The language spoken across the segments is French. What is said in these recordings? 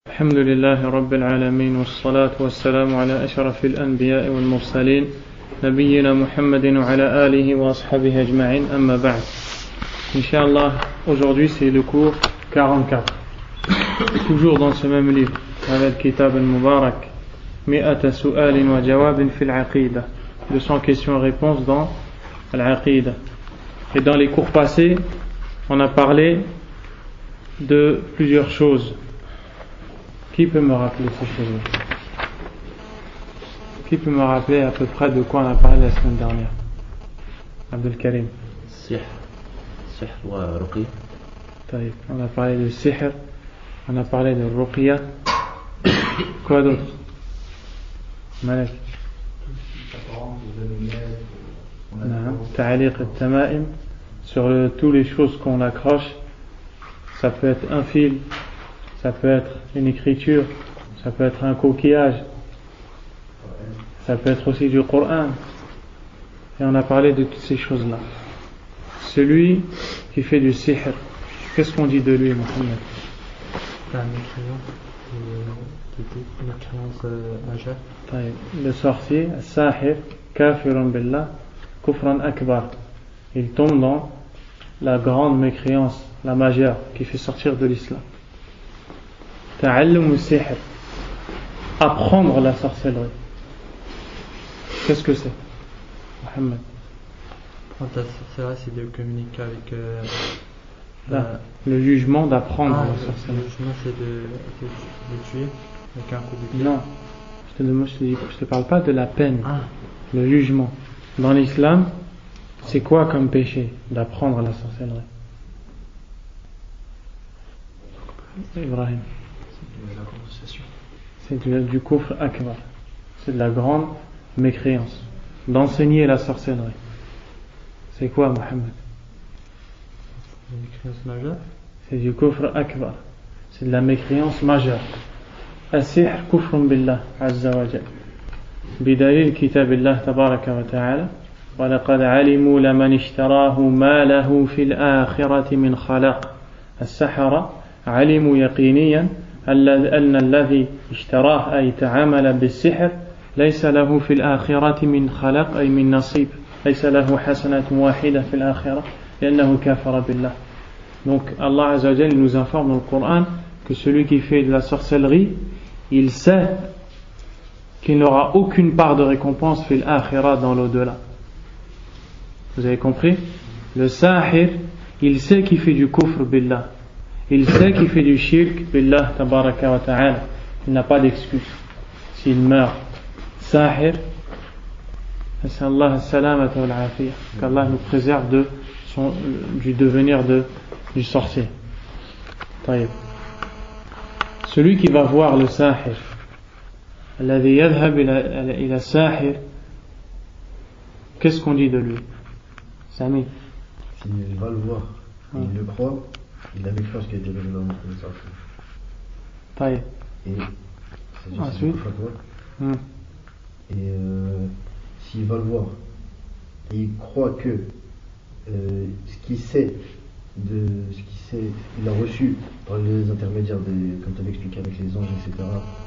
الحمد لله رب العالمين والصلاة والسلام على أشرف الأنبياء والمرسلين نبينا محمد وعلى آله وأصحابه أجمعين أما بعد. Inch'Allah, aujourd'hui c'est le cours 44, toujours dans ce même livre avec Kitab al-Mubarak 100 سؤال وجواب في العقيدة, 200 questions et réponses dans l'Aqida. Et dans les cours passés on a parlé de plusieurs choses. Qui peut me rappeler ces choses? Qui peut me rappeler à peu près de quoi on a parlé la semaine dernière? Abdel Karim. Sihr wa ruqya. On a parlé de sihr, on a parlé de ruqya. Quoi d'autre? Malek. Ta'aliq al-tama'im, sur toutes les choses qu'on accroche. Ça peut être un fil, ça peut être une écriture, ça peut être un coquillage, ça peut être aussi du Coran. Et on a parlé de toutes ces choses-là. Celui qui fait du sihr, qu'est-ce qu'on dit de lui, Mohamed? Une créance majeure. Le sorcier, sahir, kafirun billah, kufran akbar. Il tombe dans la grande mécréance, la majeure, qui fait sortir de l'islam. Ta'allum al-sihr, apprendre la sorcellerie. Qu'est-ce que c'est, Mohamed? Apprendre la sorcellerie, c'est de communiquer avec le jugement d'apprendre la sorcellerie. Le jugement, c'est de tuer avec un coup de pied. Non, je te parle pas de la peine. Le jugement. Dans l'islam, c'est quoi comme péché d'apprendre la sorcellerie? Ibrahim. C'est du kufr akbar. C'est de la grande mécréance. D'enseigner la sorcellerie. C'est quoi, Mohamed? Une mécréance majeure. C'est du kufr akbar. C'est de la mécréance majeure. As-sihr kufrun billah azza wa jal. Bidalil kitabillah tabaraka wa ta'ala. وَلَقَدْ عَلِمُوا لَمَنِ اشْتَرَاهُ مَا لَهُ فِي الْآخِرَةِ مِنْ خَلَقٍ. السحرة علموا يقينيا أن الذي اشتراه أي تعامل بالسحر ليس له في الآخرة من خلق أي من نصيب, ليس له حسنة واحدة في الآخرة لأنه كفر بالله. Donc Allah Azza wa Jal nous informe dans le Coran que celui qui fait de la sorcellerie, il sait qu'il n'aura aucune part de récompense fil akhira, dans l'au-delà. Vous avez compris? Le sahir, il sait qu'il fait du kufr billah, il sait qu'il fait du shirk billah tabaraka wa ta'ala, il n'a pas d'excuse s'il meurt sahir. Nas'Allah as-salamata wal afiyah, qu'Allah nous préserve du devenir du sorcier. Taïb. Celui qui va voir le sahir, alladhi yadhhab ila sahir, qu'est-ce qu'on dit de lui? Sami. S'il va le voir, il le croit, il a méfiance qui a été donnée dans le sens. Taïb. Et ensuite, s'il va le voir et il croit que ce qu'il sait, il a reçu par les intermédiaires comme tu avais expliqué avec les anges, etc.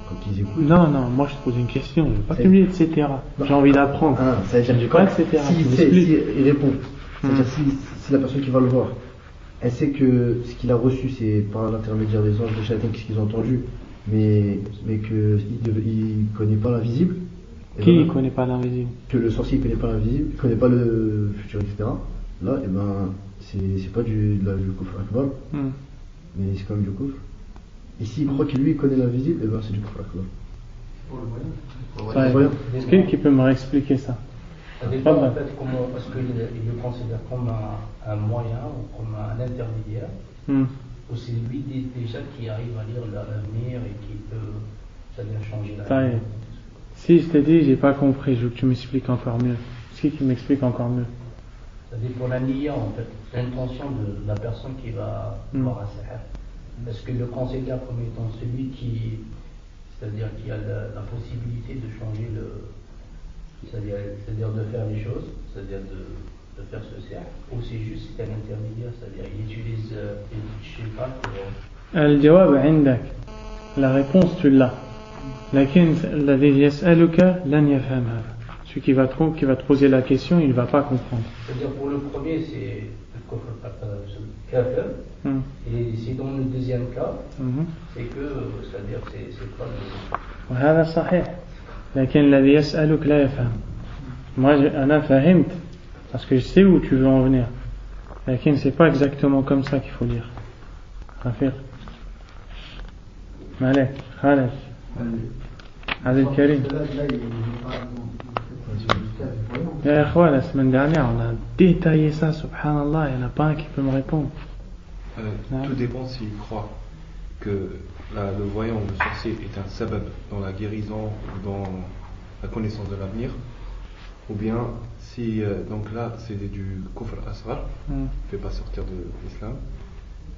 Quand ils écoutent. Non, moi je te pose une question, je ne vais pas te dire etc. J'ai envie d'apprendre. Ça veut dire pas etc. Il répond. C'est-à-dire si la personne qui va le voir, elle sait que ce qu'il a reçu c'est par l'intermédiaire des anges, des chatons, ce qu'ils ont entendu, mais qu'il ne connaît pas l'invisible. Qui ne connaît pas l'invisible? Que le sorcier ne connaît pas l'invisible, il ne connaît pas le futur, etc. Là, c'est pas du kufr akbar, mais c'est quand même du kufr. Et s'il croit que lui il connaît l'invisible, c'est du kufr akbar. Pour le voyant. Est-ce qu'il peut me réexpliquer ça? Ça dépend en fait comment, parce qu'il le considère comme un moyen ou comme un intermédiaire, ou c'est lui déjà qui arrive à lire l'avenir et qui peut, c'est-à-dire changer l'avenir. Si je t'ai dit, j'ai pas compris, je veux que tu m'expliques encore mieux. Est-ce qu'il m'explique encore mieux? C'est-à-dire pour la niya en fait, l'intention de la personne qui va voir un sihr. Est-ce que le considère comme étant celui qui, c'est-à-dire qui a la possibilité de changer c'est-à-dire de faire les choses, c'est-à-dire de faire ce sihr, ou c'est juste un intermédiair, c'est-à-dire il utilise je sais pas pour... الجواب عندك la réponse tu l'as. لكن الذي يسألك لن يفهم هذا. Celui qui va te poser la question, il ne va pas comprendre. C'est-à-dire pour le premier, c'est le kafir. Et si dans le deuxième cas, c'est que, c'est-à-dire c'est pas le... وهذا صحيح. لكن الذي يسألك لا يفهم. Moi, أنا فهمت parce que je sais où tu veux en venir. لكن c'est pas exactement comme ça qu'il faut lire. رفيق. مالك خالد. عبد الكريم. يا إخوان la semaine dernière on a détaillé ça, subhanallah, il n'y en a pas un qui peut me répondre. Tout dépend s'il croit que le voyant ou le sorcier est un sabab dans la guérison ou dans la connaissance de l'avenir, ou bien si donc là c'est du kufr asghar, ne fait pas sortir de l'islam.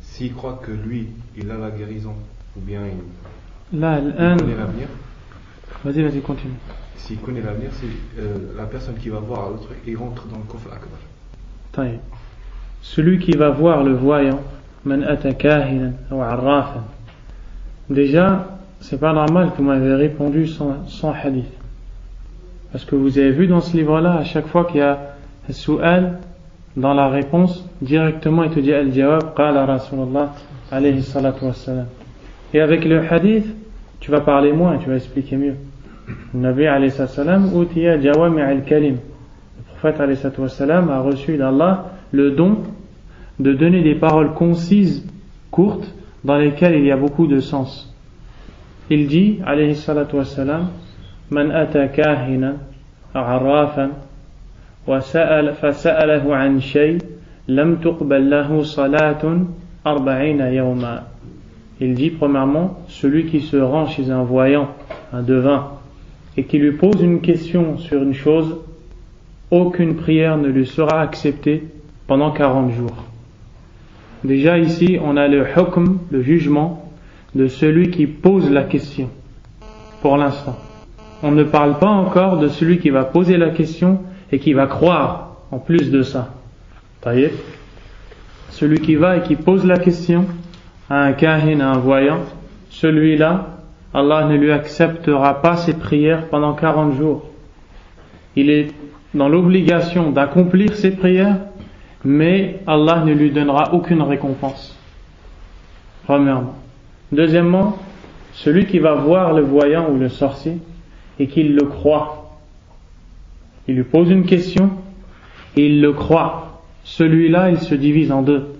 S'il croit que lui il a la guérison ou bien il connaît l'avenir, vas-y continue. S'il connaît l'avenir, c'est la personne qui va voir l'autre, il rentre dans le kufr akbar. طيب. Celui qui va voir le voyant, man ata kahinan ou arrafan. Déjà, c'est pas normal que vous m'avez répondu sans hadith. Parce que vous avez vu dans ce livre-là, à chaque fois qu'il y a un su'al, dans la réponse, directement il te dit al-jawab, qala Rasulullah alayhi salatu wassalam. Et avec le hadith, tu vas parler moins et tu vas expliquer mieux. Le Nabi alayhi salam utiya jawami al-kalim. Le prophète alayhi salam a reçu d'Allah le don de donner des paroles concises, courtes, dans lesquelles il y a beaucoup de sens. Il dit alayhi salatu salam, man ata kahinan arrafan wa fasa'alahu an shay lam tuqbal lahu salatun 40 yawma. Il dit premièrement, celui qui se rend chez un voyant, un devin, et qui lui pose une question sur une chose, aucune prière ne lui sera acceptée pendant 40 jours. Déjà ici, on a le hukm, le jugement de celui qui pose la question, pour l'instant. On ne parle pas encore de celui qui va poser la question et qui va croire, en plus de ça. Taïeb. Celui qui va et qui pose la question à un kahin, à un voyant, celui-là, Allah ne lui acceptera pas ses prières pendant 40 jours. Il est dans l'obligation d'accomplir ses prières, mais Allah ne lui donnera aucune récompense. Premièrement. Deuxièmement, celui qui va voir le voyant ou le sorcier et qu'il le croit, il lui pose une question et il le croit. Celui-là, il se divise en deux.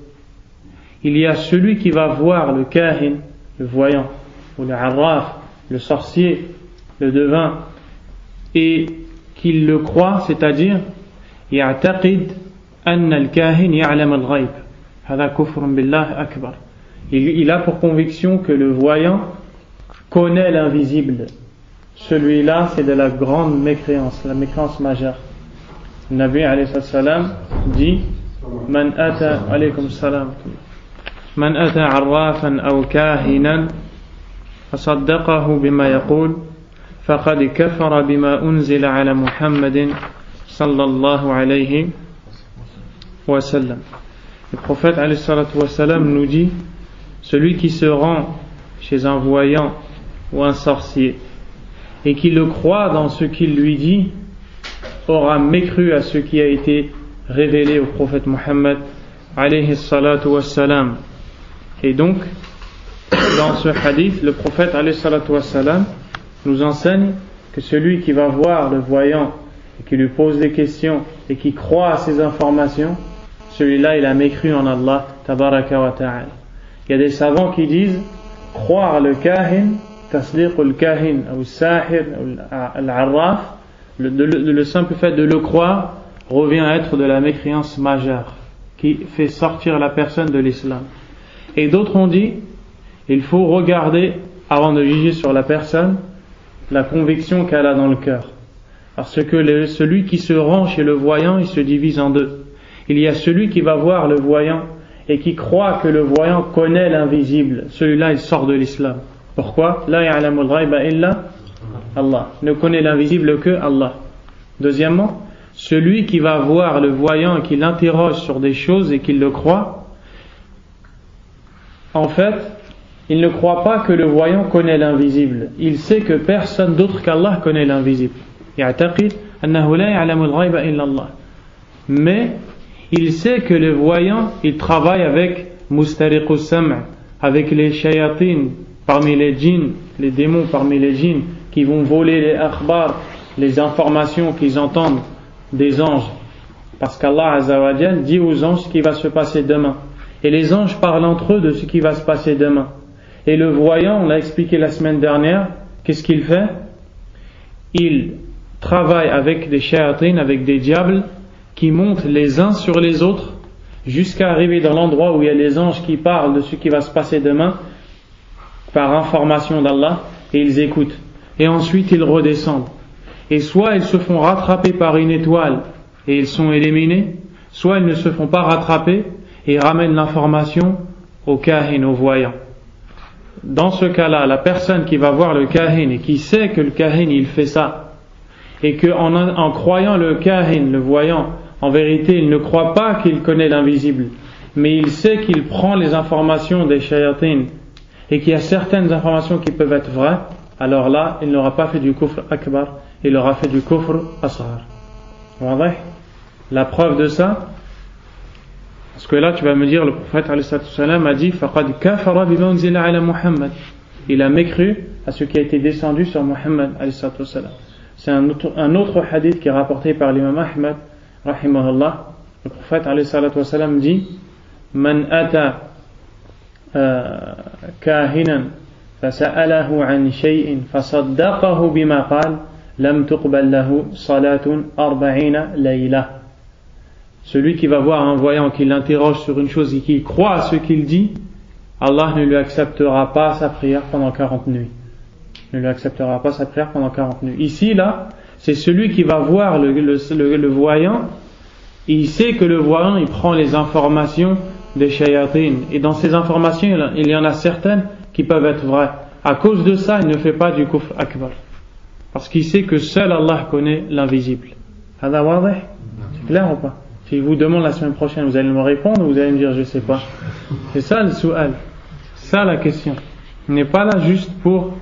Il y a celui qui va voir le kahin, le voyant, ou le arraf, le sorcier, le devin, et qu'il le croit, c'est-à-dire يعتقد أن الكاهن يعلم الغيب. هذا كفر بالله أكبر. Il a pour conviction que le voyant connaît l'invisible. Celui-là, c'est de la grande mécréance, la mécréance majeure. Le Nabi alayhi salam dit Man ata alaykum salam Man ata arrafan aw kahinan fasaddaqahu bima yaqul faqad kafara bima unzila ala Muhammadin sallallahu alayhi wa sallam. Le prophète alayhi salatu wa salam nous dit celui qui se rend chez un voyant ou un sorcier et qui le croit dans ce qu'il lui dit aura mécru à ce qui a été révélé au prophète Muhammad alayhi salatu wassalam. Et donc dans ce hadith le prophète alayhi salatu wassalam nous enseigne que celui qui va voir le voyant et qui lui pose des questions et qui croit à ces informations, celui-là il a mécru en Allah tabaraka wa ta'ala. Il y a des savants qui disent croire le kahin, tasdiq al-kahin ou sahir al-arraf, le simple fait de le croire revient à être de la mécréance majeure qui fait sortir la personne de l'islam. Et d'autres ont dit il faut regarder avant de juger sur la personne la conviction qu'elle a dans le cœur, parce que celui qui se rend chez le voyant il se divise en deux. Il y a celui qui va voir le voyant et qui croit que le voyant connaît l'invisible, celui-là il sort de l'islam. Pourquoi? La ya'lamul ghaiba illa Allah. Ne connaît l'invisible que Allah. Deuxièmement, celui qui va voir le voyant et qui l'interroge sur des choses et qui le croit, en fait, il ne croit pas que le voyant connaît l'invisible. Il sait que personne d'autre qu'Allah connaît l'invisible. يعتقد أنه لا يعلم الغيب إلا الله. Mais il sait que le voyant, il travaille avec mustariq as-sam', avec les shayatin parmi les djinns, les démons parmi les djinns qui vont voler les akhbar, les informations qu'ils entendent des anges. Parce qu'Allah Azza wa Jal dit aux anges ce qui va se passer demain. Et les anges parlent entre eux de ce qui va se passer demain. Et le voyant, on l'a expliqué la semaine dernière, qu'est-ce qu'il fait? Il travaille avec des shayatines, avec des diables qui montent les uns sur les autres jusqu'à arriver dans l'endroit où il y a les anges qui parlent de ce qui va se passer demain par information d'Allah, et ils écoutent. Et ensuite ils redescendent. Et soit ils se font rattraper par une étoile et ils sont éliminés, soit ils ne se font pas rattraper et ils ramènent l'information au kahin, au voyant. Dans ce cas-là, la personne qui va voir le kahin et qui sait que le kahin il fait ça, et qu'en croyant le kahin, le voyant, en vérité il ne croit pas qu'il connaît l'invisible, mais il sait qu'il prend les informations des shayatines et qu'il y a certaines informations qui peuvent être vraies, alors là il n'aura pas fait du kufr akbar, il aura fait du kufr asghar. La preuve de ça, parce que là tu vas me dire, le prophète a dit faqad kafara bima unzila ala Muhammad, il a mécru à ce qui a été descendu sur Muhammad. C'est un autre hadith qui est rapporté par l'imam Ahmad rahimahullah. Le prophète dit man ata kahinan fasa'alahu an shay'in fasaddaqahu bima qala lam tuqbal lahu salatun 40 layla. Celui qui va voir un voyant, qui l'interroge sur une chose et qui croit à ce qu'il dit, Allah ne lui acceptera pas sa prière pendant 40 nuits. Ne lui acceptera pas sa prière pendant 40 nuits. Ici, là, c'est celui qui va voir le voyant, et il sait que le voyant, il prend les informations des shayatines. Et dans ces informations, il y en a certaines qui peuvent être vraies. À cause de ça, il ne fait pas du kufr akbar. Parce qu'il sait que seul Allah connaît l'invisible. C'est clair ou pas? Si je vous demande la semaine prochaine, vous allez me répondre ou vous allez me dire je sais pas? C'est ça le su'al. C'est ça la question. On n'est pas là juste pour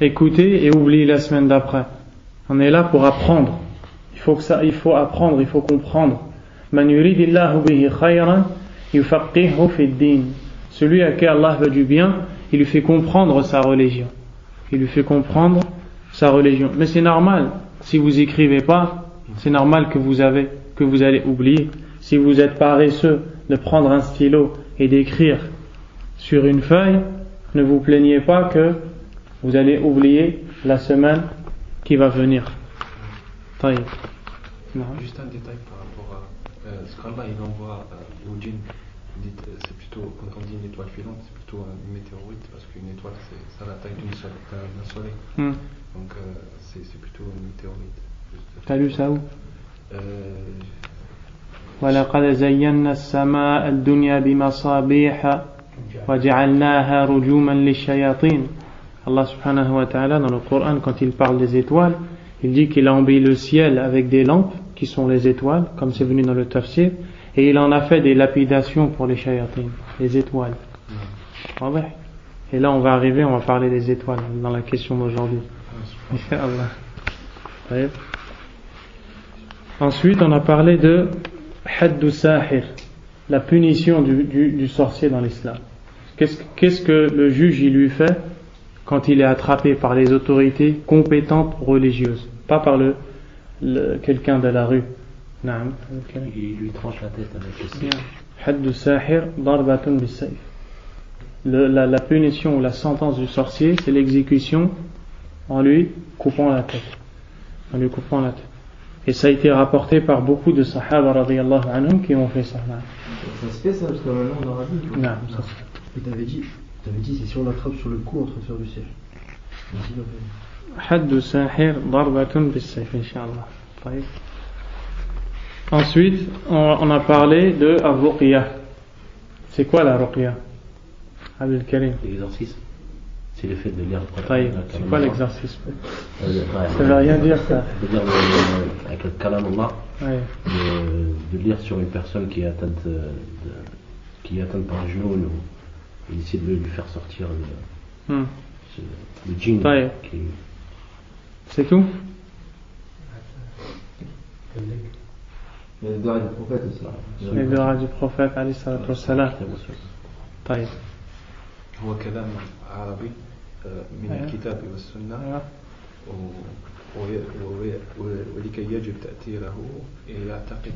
écouter et oublier la semaine d'après. On est là pour apprendre. Il faut apprendre, il faut comprendre. Man yuridillahu bihi khayran yufaqihu fid din. Celui à qui Allah veut du bien, il lui fait comprendre sa religion. Il lui fait comprendre sa religion. Mais c'est normal. Si vous écrivez pas, c'est normal que vous allez oublier. Si vous êtes paresseux de prendre un stylo et d'écrire sur une feuille, ne vous plaignez pas que vous allez oublier la semaine qui va venir. Juste un détail par rapport à ce qu'Allah il envoie aux djinns. C'est plutôt, quand on dit une étoile filante, c'est plutôt une météorite, parce qu'une étoile c'est la taille d'un soleil. Donc c'est plutôt une météorite. T'as lu ça où? وَلَقَدْ زَيَّنَّا السَّمَاءَ الدُّنْيَا بِمَصَابِيحَ وَجَعَلْنَاهَا رُجُومًا لِلشَّيَاطِينِ. Allah subhanahu wa ta'ala dans le Coran, quand il parle des étoiles, il dit qu'il a embelli le ciel avec des lampes qui sont les étoiles, comme c'est venu dans le tafsir, et il en a fait des lapidations pour les shayatines, les étoiles. Et là on va parler des étoiles dans la question d'aujourd'hui. Inch'Allah. Ensuite on a parlé de Haddu Sahir, la punition du sorcier dans l'islam. Qu'est-ce que le juge il lui fait quand il est attrapé par les autorités compétentes religieuses, pas par quelqu'un de la rue? Il lui tranche la tête avec le sayf. Haddu Sahir darbatun bis-sayf. La punition ou la sentence du sorcier, c'est l'exécution en lui coupant la tête. Et ça a été rapporté par beaucoup de sahaba radiyallahu anhum qui ont fait ça. Ça se fait ça, parce que maintenant on aura dit. Non, ça se fait. Et t'avais dit c'est si on l'attrape sur le cou en train de faire du siège. Haddu Sahir darbatun bis-sayf, Inch'Allah. Ensuite, on a parlé de Ar-Ruqya. C'est quoi la Ruqya? Abdel Karim. L'exorcisme. C'est le fait de lire. C'est quoi l'exorcisme? Ça veut rien dire ça. De lire avec le kalam Allah, de lire sur une personne qui est atteinte par un genou il essaie de lui faire sortir le djinn. C'est tout? Les doigts du prophète aussi. Les doigts du prophète alayhi salatu wassalam. طيب. هو كلام عربي من الكتاب والسنة ولكي يجب تأثيره يعتقد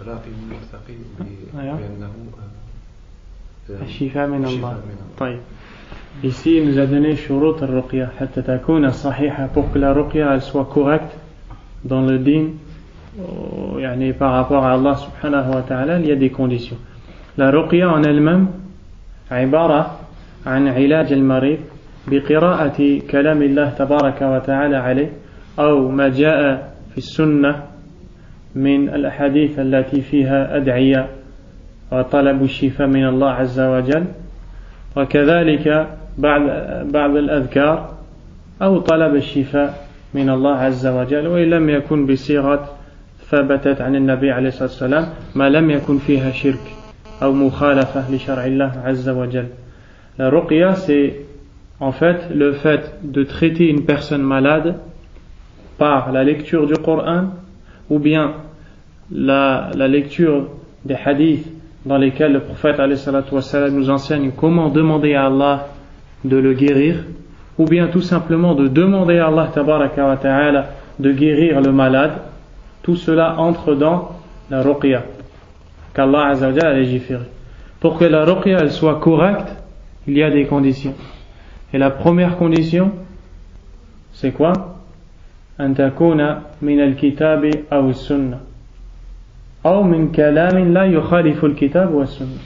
الراقي المرتقي بأنه الشفاء من الله. طيب. Ici, il nous a donné shurut al-ruqya hatta takuna sahiha, pour que la ruqya elle soit correcte dans le din, yani par rapport à Allah subhanahu wa ta'ala, il y a des conditions. La ruqya en elle-même عبارة عن علاج المريض بقراءة كلام الله تبارك وتعالى عليه أو ما جاء في السنة من الأحاديث التي فيها أدعية وطلب الشفاء من الله عز وجل، وكذلك بعض الأذكار أو طلب الشفاء من الله عز وجل، وإن لم يكن بصيغة ثبتت عن النبي عليه الصلاة والسلام ما لم يكن فيها شرك أو مخالفة لشرع الله عز وجل. La ruqya, c'est en fait le fait de traiter une personne malade par la lecture du Coran ou bien la lecture des hadiths dans lesquels le prophète alayhi salatu wassalam nous enseigne comment demander à Allah de le guérir, ou bien tout simplement de demander à Allah tabaraka wa ta'ala de guérir le malade. Tout cela entre dans la ruqya qu'Allah azza wa jalla a légiféré. Pour que la ruqya elle soit correcte, il y a des conditions. Et la première condition, c'est quoi? أن تكون من الكتاب أو السنة أو من كلام لا يخالف الكتاب والسنة.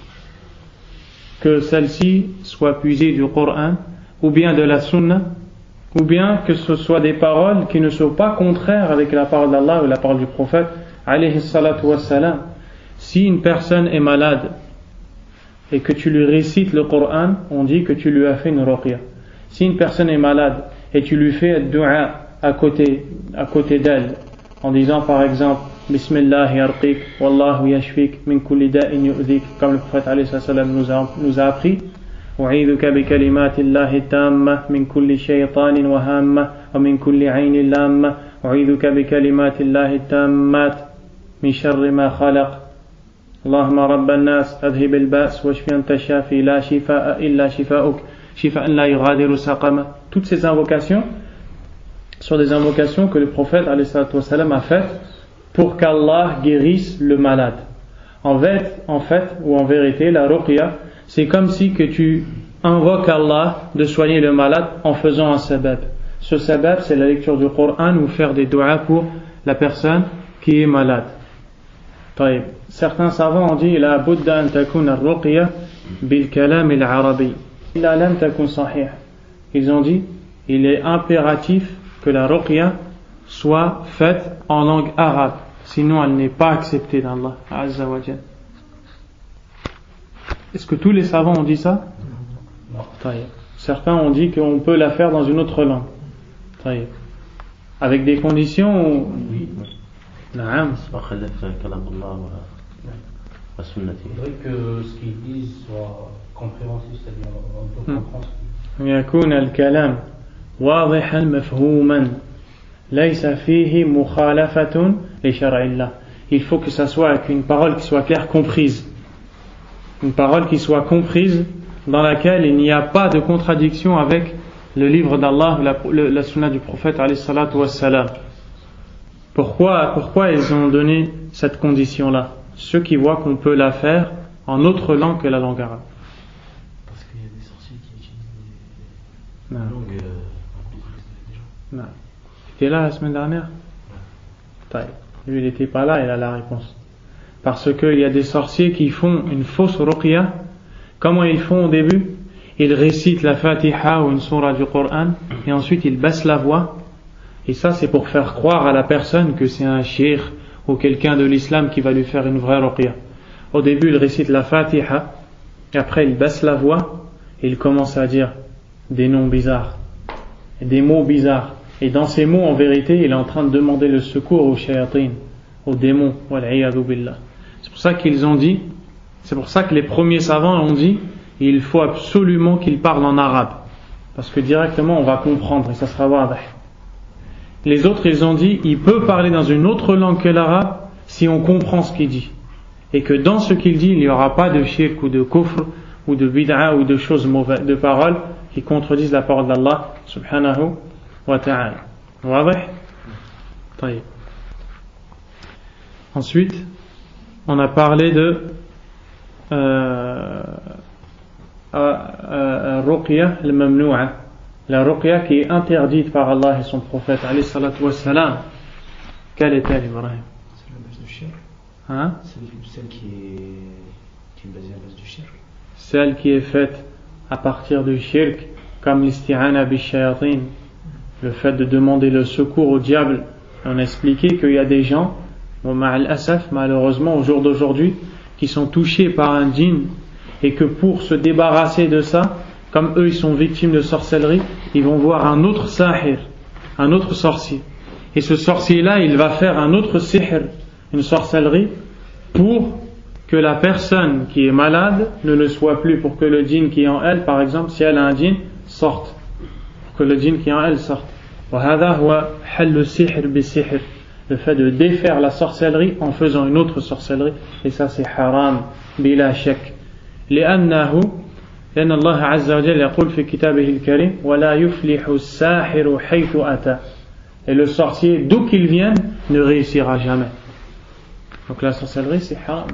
Que celle-ci soit puisée du Coran ou bien de la Sunna, ou bien que ce soit des paroles qui ne sont pas contraires avec la parole d'Allah ou la parole du prophète alayhi salatu wassalam. Si une personne est malade et que tu lui récites le Coran, on dit que tu lui as fait une ruqya. Si une personne est malade et tu lui fais un dua à côté d'elle, en disant par exemple Bismillah yarqiq, Wallahu yashfik, min kulli da'in yu'zik, comme le prophète alayhi salam nous a appris, U'idhuka bi kalimatillahi tamma, min kulli shaytanin wa hamma, wa min kulli aynin lamma, U'idhuka bi kalimatillahi tammat, min sharri ma khalaq. اللهم رب الناس أذهب البأس واشف أنت الشافي لا شفاء إلا شفاؤك شفاء لا يغادر سقما. Toutes ces invocations sont des invocations que le prophète alayhi salatu wassalam a faites pour qu'Allah guérisse le malade. En fait, ou en vérité, la ruqya, c'est comme si que tu invoques Allah de soigner le malade en faisant un sabab. Ce sabab, c'est la lecture du Coran ou faire des du'as pour la personne qui est malade. طيب. Certains savants ont dit la budda an takuna ar-ruqya bil kalam al-arabi illa lam takun sahih. Ils ont dit il est impératif que la ruqya soit faite en langue arabe, sinon elle n'est pas acceptée d'Allah azza wa jalla. Est-ce que tous les savants ont dit ça? Non. Certains ont dit qu'on peut la faire dans une autre langue. Avec des conditions où... نعم. Il faudrait que ce qu'ils disent soit compréhensible, c'est-à-dire on peut comprendre ce qu'ils disent. يكون الكلام واضحا مفهوما ليس فيه مخالفة لشرع الله. Il faut que ça soit avec une parole qui soit claire, comprise. Une parole qui soit comprise, dans laquelle il n'y a pas de contradiction avec le livre d'Allah, la sunna du prophète alayhi salatu wassalam. Pourquoi ils ont donné cette condition-là? Ceux qui voient qu'on peut la faire en autre langue que la langue arabe. Parce qu'il y a des sorciers qui utilisent des langues non. Tu étais là la semaine dernière? Lui il n'était pas là, il a la réponse. Parce qu'il y a des sorciers qui font une fausse ruqya. Comment ils font au début? Ils récitent la Fatiha ou une surah du Coran et ensuite ils baissent la voix. Et ça c'est pour faire croire à la personne que c'est un cheikh ou quelqu'un de l'islam qui va lui faire une vraie ruqya. Au début il récite la Fatiha et après il baisse la voix et il commence à dire des noms bizarres, des mots bizarres. Et dans ces mots en vérité il est en train de demander le secours aux shayatin, aux démons. C'est pour ça qu'ils ont dit, c'est pour ça que les premiers savants ont dit il faut absolument qu'il parle en arabe, parce que directement on va comprendre et ça sera wadah. Les autres, ils ont dit, il peut parler dans une autre langue que l'arabe si on comprend ce qu'il dit. Et que dans ce qu'il dit, il n'y aura pas de shirk ou de kufr ou de bid'a ou de choses mauvaises, de paroles qui contredisent la parole d'Allah subhanahu wa ta'ala. Wadah? Taïb. Ensuite, on a parlé de Ruqya al-Mamnu'a, la Ruqya qui est interdite par Allah et son prophète alayhi salatu wassalam. Quelle est-elle, Ibrahim? C'est la base du shirk. Hein? Celle qui est basée à la base du shirk. Celle qui est faite à partir du shirk, comme l'isti'ana bi-shayatin, le fait de demander le secours au diable. On a expliqué qu'il y a des gens, malheureusement au jour d'aujourd'hui, qui sont touchés par un djinn, et que pour se débarrasser de ça, comme eux ils sont victimes de sorcellerie, ils vont voir un autre sahir, un autre sorcier, et ce sorcier là il va faire un autre sihr, une sorcellerie, pour que la personne qui est malade ne le soit plus, pour que le djinn qui est en elle, par exemple si elle a un djinn, sorte, pour que le djinn qui est en elle sorte. Le fait de défaire la sorcellerie en faisant une autre sorcellerie, et ça c'est haram bila shak. لأن الله عز وجل يقول في كتابه الكريم ولا يفلح الساحر حيث أتى. Et le sorcier, d'où qu'il vienne, ne réussira jamais. Donc la sorcellerie c'est haram.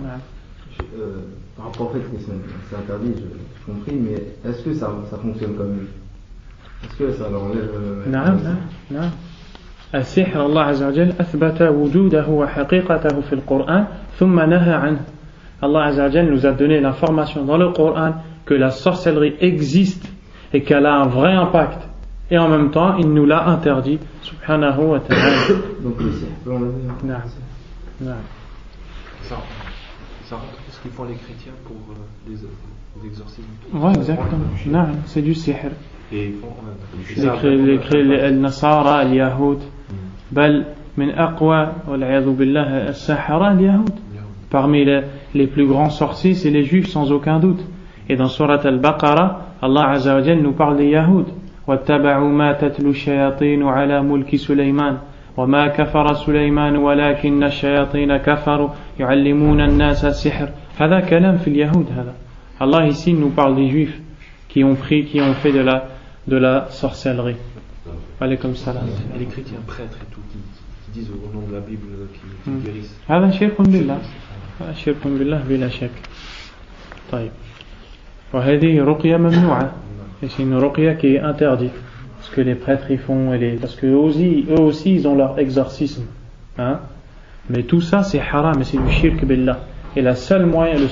Par rapport au fait que c'est interdit, j'ai compris, mais est-ce que ça fonctionne quand même? Est-ce que ça l'enlève? نعم. السحر الله عز وجل أثبت وجوده وحقيقته في القرآن ثم نهى عنه. Allah Azza wa Jal nous a donné l'information dans le Coran que la sorcellerie existe et qu'elle a un vrai impact, et en même temps il nous l'a interdit subhanahu wa ta'ala. Donc le sihr peut enlever. Non. Ça rentre ce qu'ils font les chrétiens pour les exorcismes. Ouais, exactement. Non, c'est du sihr. Et ils font les Nasara, les Yahoud, bal min aqwa wal a'yadhu billah as-sahara al-Yahoud. Parmi les plus grands sorciers, c'est les juifs sans aucun doute. Et dans Surat al-Baqarah, Allah Azza wa Jal nous parle des Yahoud. وَاتَّبَعُوا مَا تَتْلُو الشَّيَاطِينُ عَلَى مُلْكِ سُلَيْمَانَ وَمَا كَفَرَ سُلَيْمَانُ وَلَكِنَّ الشَّيَاطِينَ كَفَرُوا يُعَلِّمُونَ النَّاسَ السِّحْرَ. هذا كلام في اليهود هذا. Allah ici nous parle des juifs qui ont fait de la sorcellerie. Alaykoum salam. Les chrétiens prêtres et tout qui disent au nom de la Bible qui guérissent. هذا شرك بالله. شرك بالله بلا شك. طيب. وهذه رقية ممنوعة. Et c'est une ruqya qui est interdite. Ce que les prêtres y font, parce que eux aussi ils ont leur exorcisme. Hein? Mais tout ça c'est haram, et c'est du shirk billah. Et le seul moyen de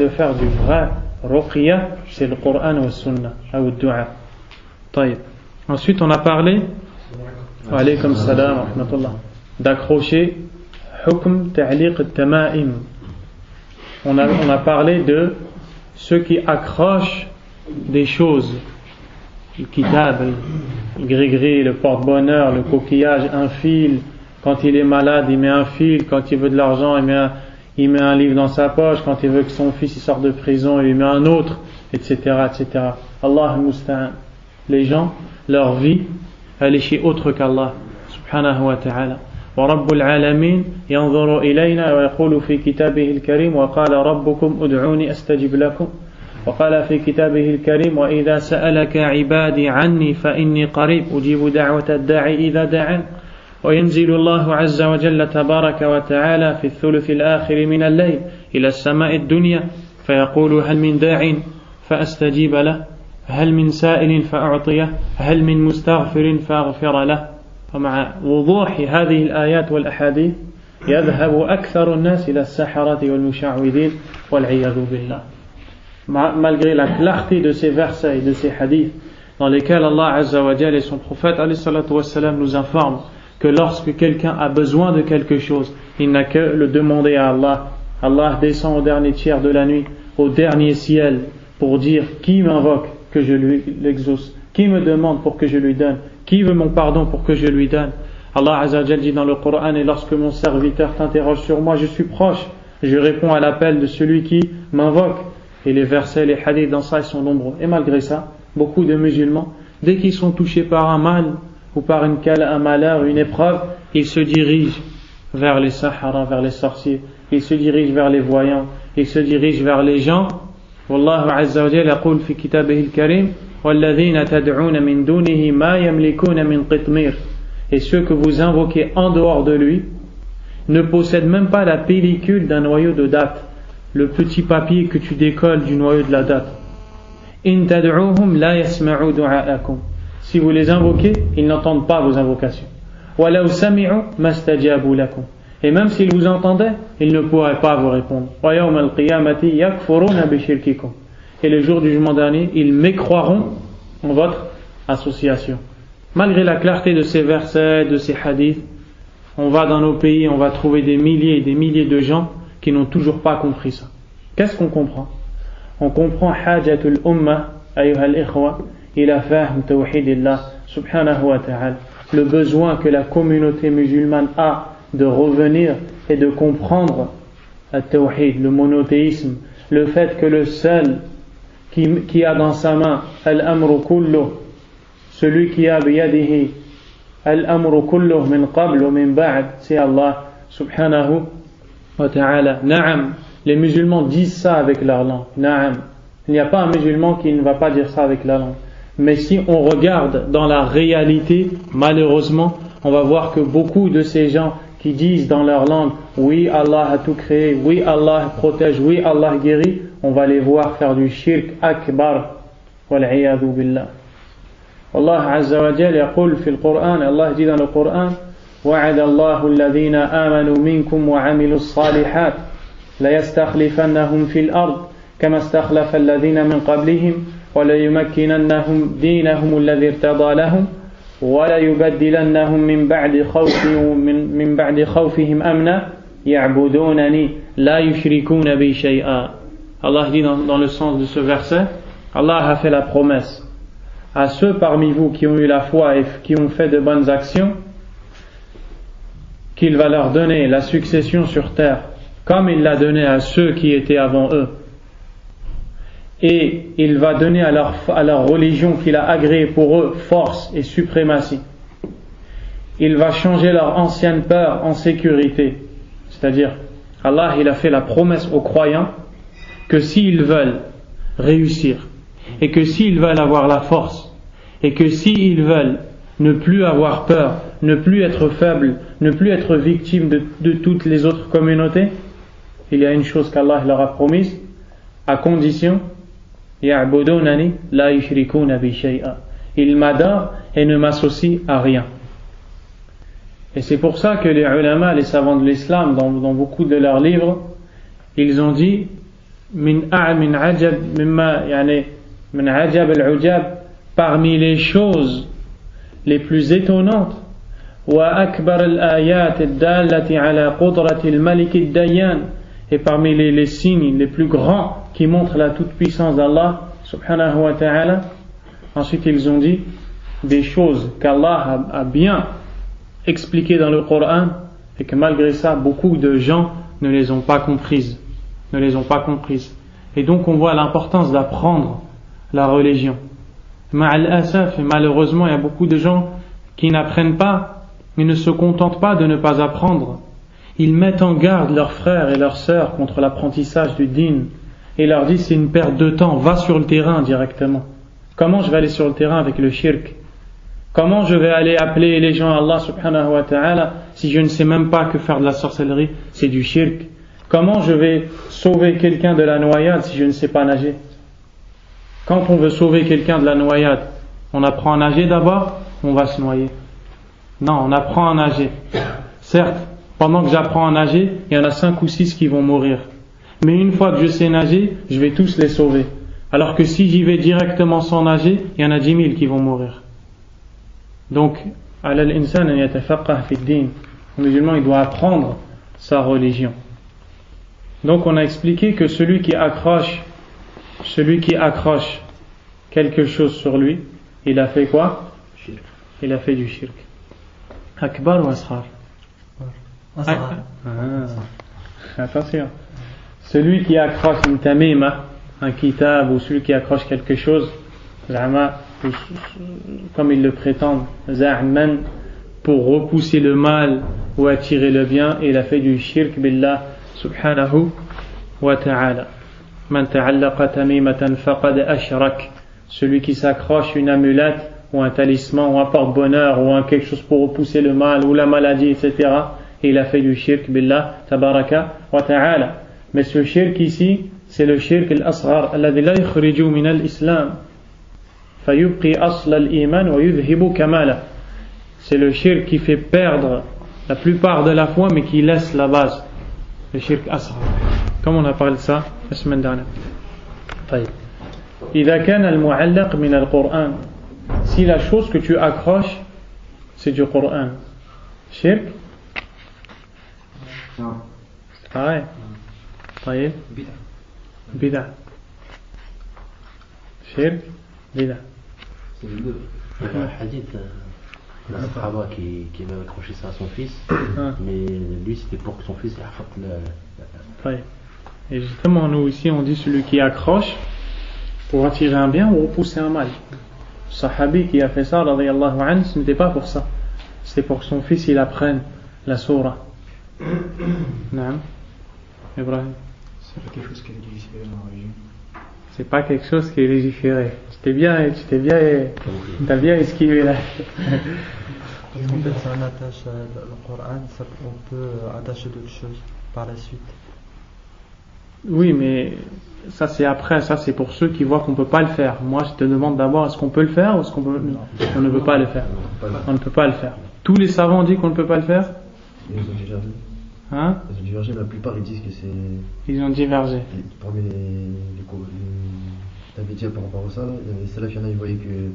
faire du vrai ruqya, c'est le Coran ou le Sunnah, ou le dua. طيب. Ensuite on a parlé, alaykoum salam wa rahmatullah, d'accrocher hukm ta'liq al-tama'im. On a parlé de ceux qui accrochent des choses, le kitab, le gris-gris, le porte-bonheur, le coquillage, un fil. Quand il est malade, il met un fil. Quand il veut de l'argent, il met un livre dans sa poche. Quand il veut que son fils il sorte de prison, il lui met un autre, etc., etc. Allah al-Musta'an. Les gens, leur vie, elle est chez autre qu'Allah, subhanahu wa ta'ala. ورب العالمين ينظر إلينا ويقول في كتابه الكريم وقال ربكم ادعوني أستجب لكم وقال في كتابه الكريم وإذا سألك عبادي عني فإني قريب أجيب دعوة الداعي إذا دعان وينزل الله عز وجل تبارك وتعالى في الثلث الآخر من الليل إلى السماء الدنيا فيقول هل من داع فأستجيب له هل من سائل فأعطيه هل من مستغفر فأغفر له. ومع وضوح هذه الآيات والأحاديث يذهب أكثر الناس إلى السحرة والمشعوذين والعياذ بالله. Malgré la clarté de ces versets et de ces hadiths dans lesquels Allah Azza wa Jal et son prophète alayhi salatu wassalam nous informent que lorsque quelqu'un a besoin de quelque chose, il n'a que le demander à Allah. Allah descend au dernier tiers de la nuit, au dernier ciel, pour dire qui m'invoque que je lui l'exauce, qui me demande pour que je lui donne, qui veut mon pardon pour que je lui donne. Allah Azza wa Jal dit dans le Coran, et lorsque mon serviteur t'interroge sur moi, je suis proche, je réponds à l'appel de celui qui m'invoque. Et les versets, les hadiths dans ça, ils sont nombreux. Et malgré ça, beaucoup de musulmans, dès qu'ils sont touchés par un mal ou par un malheur, une épreuve, ils se dirigent vers les Sahara, vers les sorciers, ils se dirigent vers les voyants, ils se dirigent vers les gens. Wallahu azza wa jalla yaqul fi kitabihi al-karim walladhina tad'una min dunihi ma yamlikuna min qitmir. Et ceux que vous invoquez en dehors de lui ne possèdent même pas la pellicule d'un noyau de date, le petit papier que tu décolles du noyau de la date. In tad'uhum la yasma'u du'aakum. Si vous les invoquez, ils n'entendent pas vos invocations. Walau sami'u mastajabu lakum. Et même s'ils vous entendaient, ils ne pourraient pas vous répondre. Wa yawm al-qiyamati yakfuruna bi shirkikum. Et le jour du jugement dernier, ils mécroiront en votre association. Malgré la clarté de ces versets, de ces hadiths, on va dans nos pays, on va trouver des milliers et des milliers de gens qui n'ont toujours pas compris ça. Qu'est-ce qu'on comprend? On comprend hajatul umma, ayyuha al-ikhwa, ila fahm tawhidillah subhanahu wa ta'ala. Le besoin que la communauté musulmane a de revenir et de comprendre al-tawhid, le monothéisme, le fait que le seul qui a dans sa main al-amru kulluh, celui qui a biyadihi al-amru kulluh min qabl wa min ba'd, c'est Allah subhanahu wa ta'ala. Na'am, les musulmans disent ça avec leur langue. Na'am, il n'y a pas un musulman qui ne va pas dire ça avec la langue. Mais si on regarde dans la réalité, malheureusement, on va voir que beaucoup de ces gens qui disent dans leur langue oui Allah a tout créé, oui Allah protège, oui Allah guérit, on va les voir faire du shirk akbar, wal'iyadhu billah. Allah azza wa jalla yaqul fi al-Qur'an, Allah dit dans le Coran wa'ada Allahu alladhina amanu minkum wa 'amilus salihat la yastakhlifannahum fil ard kama istakhlafa alladhina min qablihim wa la yumakkinannahum dinahum alladhi irtada lahum ولا يبدلنهم من بعد خوفهم أمنا يعبدونني لا يشركون بي شيئا. Allah dit dans le sens de ce verset, Allah a fait la promesse à ceux parmi vous qui ont eu la foi et qui ont fait de bonnes actions qu'il va leur donner la succession sur terre comme il l'a donné à ceux qui étaient avant eux, et il va donner à leur religion qu'il a agréée pour eux force et suprématie. Il va changer leur ancienne peur en sécurité. C'est-à-dire, Allah il a fait la promesse aux croyants que s'ils veulent réussir, et que s'ils veulent avoir la force, et que s'ils veulent ne plus avoir peur, ne plus être faibles, ne plus être victimes de toutes les autres communautés, il y a une chose qu'Allah leur a promise, à condition يعبدونني لا يشركون بي شيئا. Ils m'adorent et ne m'associent à rien. Et c'est pour ça que les ulama, les savants de l'islam, dans beaucoup de leurs livres, ils ont dit min ajab al-ujab, parmi les choses les plus étonnantes, wa akbar al-ayat ad-dallati ala qudrati al-malik ad-dayyan, et parmi les signes les plus grands qui montrent la toute-puissance d'Allah subhanahu wa ta'ala. Ensuite ils ont dit des choses qu'Allah a bien expliquées dans le Coran et que malgré ça beaucoup de gens ne les ont pas comprises. Et donc on voit l'importance d'apprendre la religion. Ma'al asaf, et malheureusement il y a beaucoup de gens qui n'apprennent pas, mais ne se contentent pas de ne pas apprendre. Ils mettent en garde leurs frères et leurs sœurs contre l'apprentissage du din et leur disent c'est une perte de temps, va sur le terrain directement. Comment je vais aller sur le terrain avec le shirk? Comment je vais aller appeler les gens à Allah subhanahu wa ta'ala si je ne sais même pas que faire de la sorcellerie c'est du shirk? Comment je vais sauver quelqu'un de la noyade si je ne sais pas nager? Quand on veut sauver quelqu'un de la noyade, on apprend à nager d'abord, on va se noyer. Non, on apprend à nager. Certes, pendant que j'apprends à nager, il y en a 5 ou 6 qui vont mourir. Mais une fois que je sais nager, je vais tous les sauver. Alors que si j'y vais directement sans nager, il y en a 10 000 qui vont mourir. Donc, ala al-insan an yatafaqqah fi ad-din. Le musulman, il doit apprendre sa religion. Donc, on a expliqué que celui qui accroche quelque chose sur lui, il a fait quoi? Il a fait du shirk. Akbar ou asghar? Attention. Celui qui accroche une tamima, un kitab ou celui qui accroche quelque chose, comme ils le prétendent, za'man, pour repousser le mal ou attirer le bien, et il a fait du shirk billah subhanahu wa ta'ala. Man ta'allaqa tamimatan faqad ashrak, celui qui s'accroche une amulette ou un talisman ou un porte-bonheur ou quelque chose pour repousser le mal ou la maladie, etc., et il a fait du shirk billah tabaraka wa ta'ala. Mais ce shirk ici, c'est le shirk al-asghar alladhi la yukhriju min al-islam fayubqi asl al-iman wa yudhibu kamala. C'est le shirk qui fait perdre la plupart de la foi mais qui laisse la base, le shirk asghar, comme on a parlé de ça la semaine dernière. طيب. إذا كان المعلق من القرآن, si la chose que tu accroches c'est du Coran, shirk? Non. Ah ouais. طيب. Bid'a. Shirk, bid'a. C'est les deux. Il y a un hadith d'un sahaba qui avait accroché ça à son fils, mais lui c'était pour que son fils ait طيب. Et justement, nous ici on dit celui qui accroche pour attirer un bien ou repousser un mal. Le sahabi qui a fait ça, radiyallahu anhu, ce n'était pas pour ça. C'était pour que son fils il apprenne la sourate. Naam. Ibrahim. C'est pas quelque chose qui est légiféré dans la religion. C'est pas quelque chose qui est légiféré. T'as bien esquivé là. Parce qu'en fait, si on attache le Coran, on peut attacher d'autres choses par la suite. Oui, mais ça c'est après, ça c'est pour ceux qui voient qu'on peut pas le faire. Moi je te demande d'abord, est-ce qu'on peut le faire ou est-ce qu'on peut... On ne peut pas le faire. On ne peut pas le faire. Tous les savants disent qu'on ne peut pas le faire. Ils ont divergé. Hein? Ils ont divergé, la plupart ils disent que c'est... Ils ont divergé. Parmi les par rapport à ça, il y avait les salafs, il y en a, ils voyaient que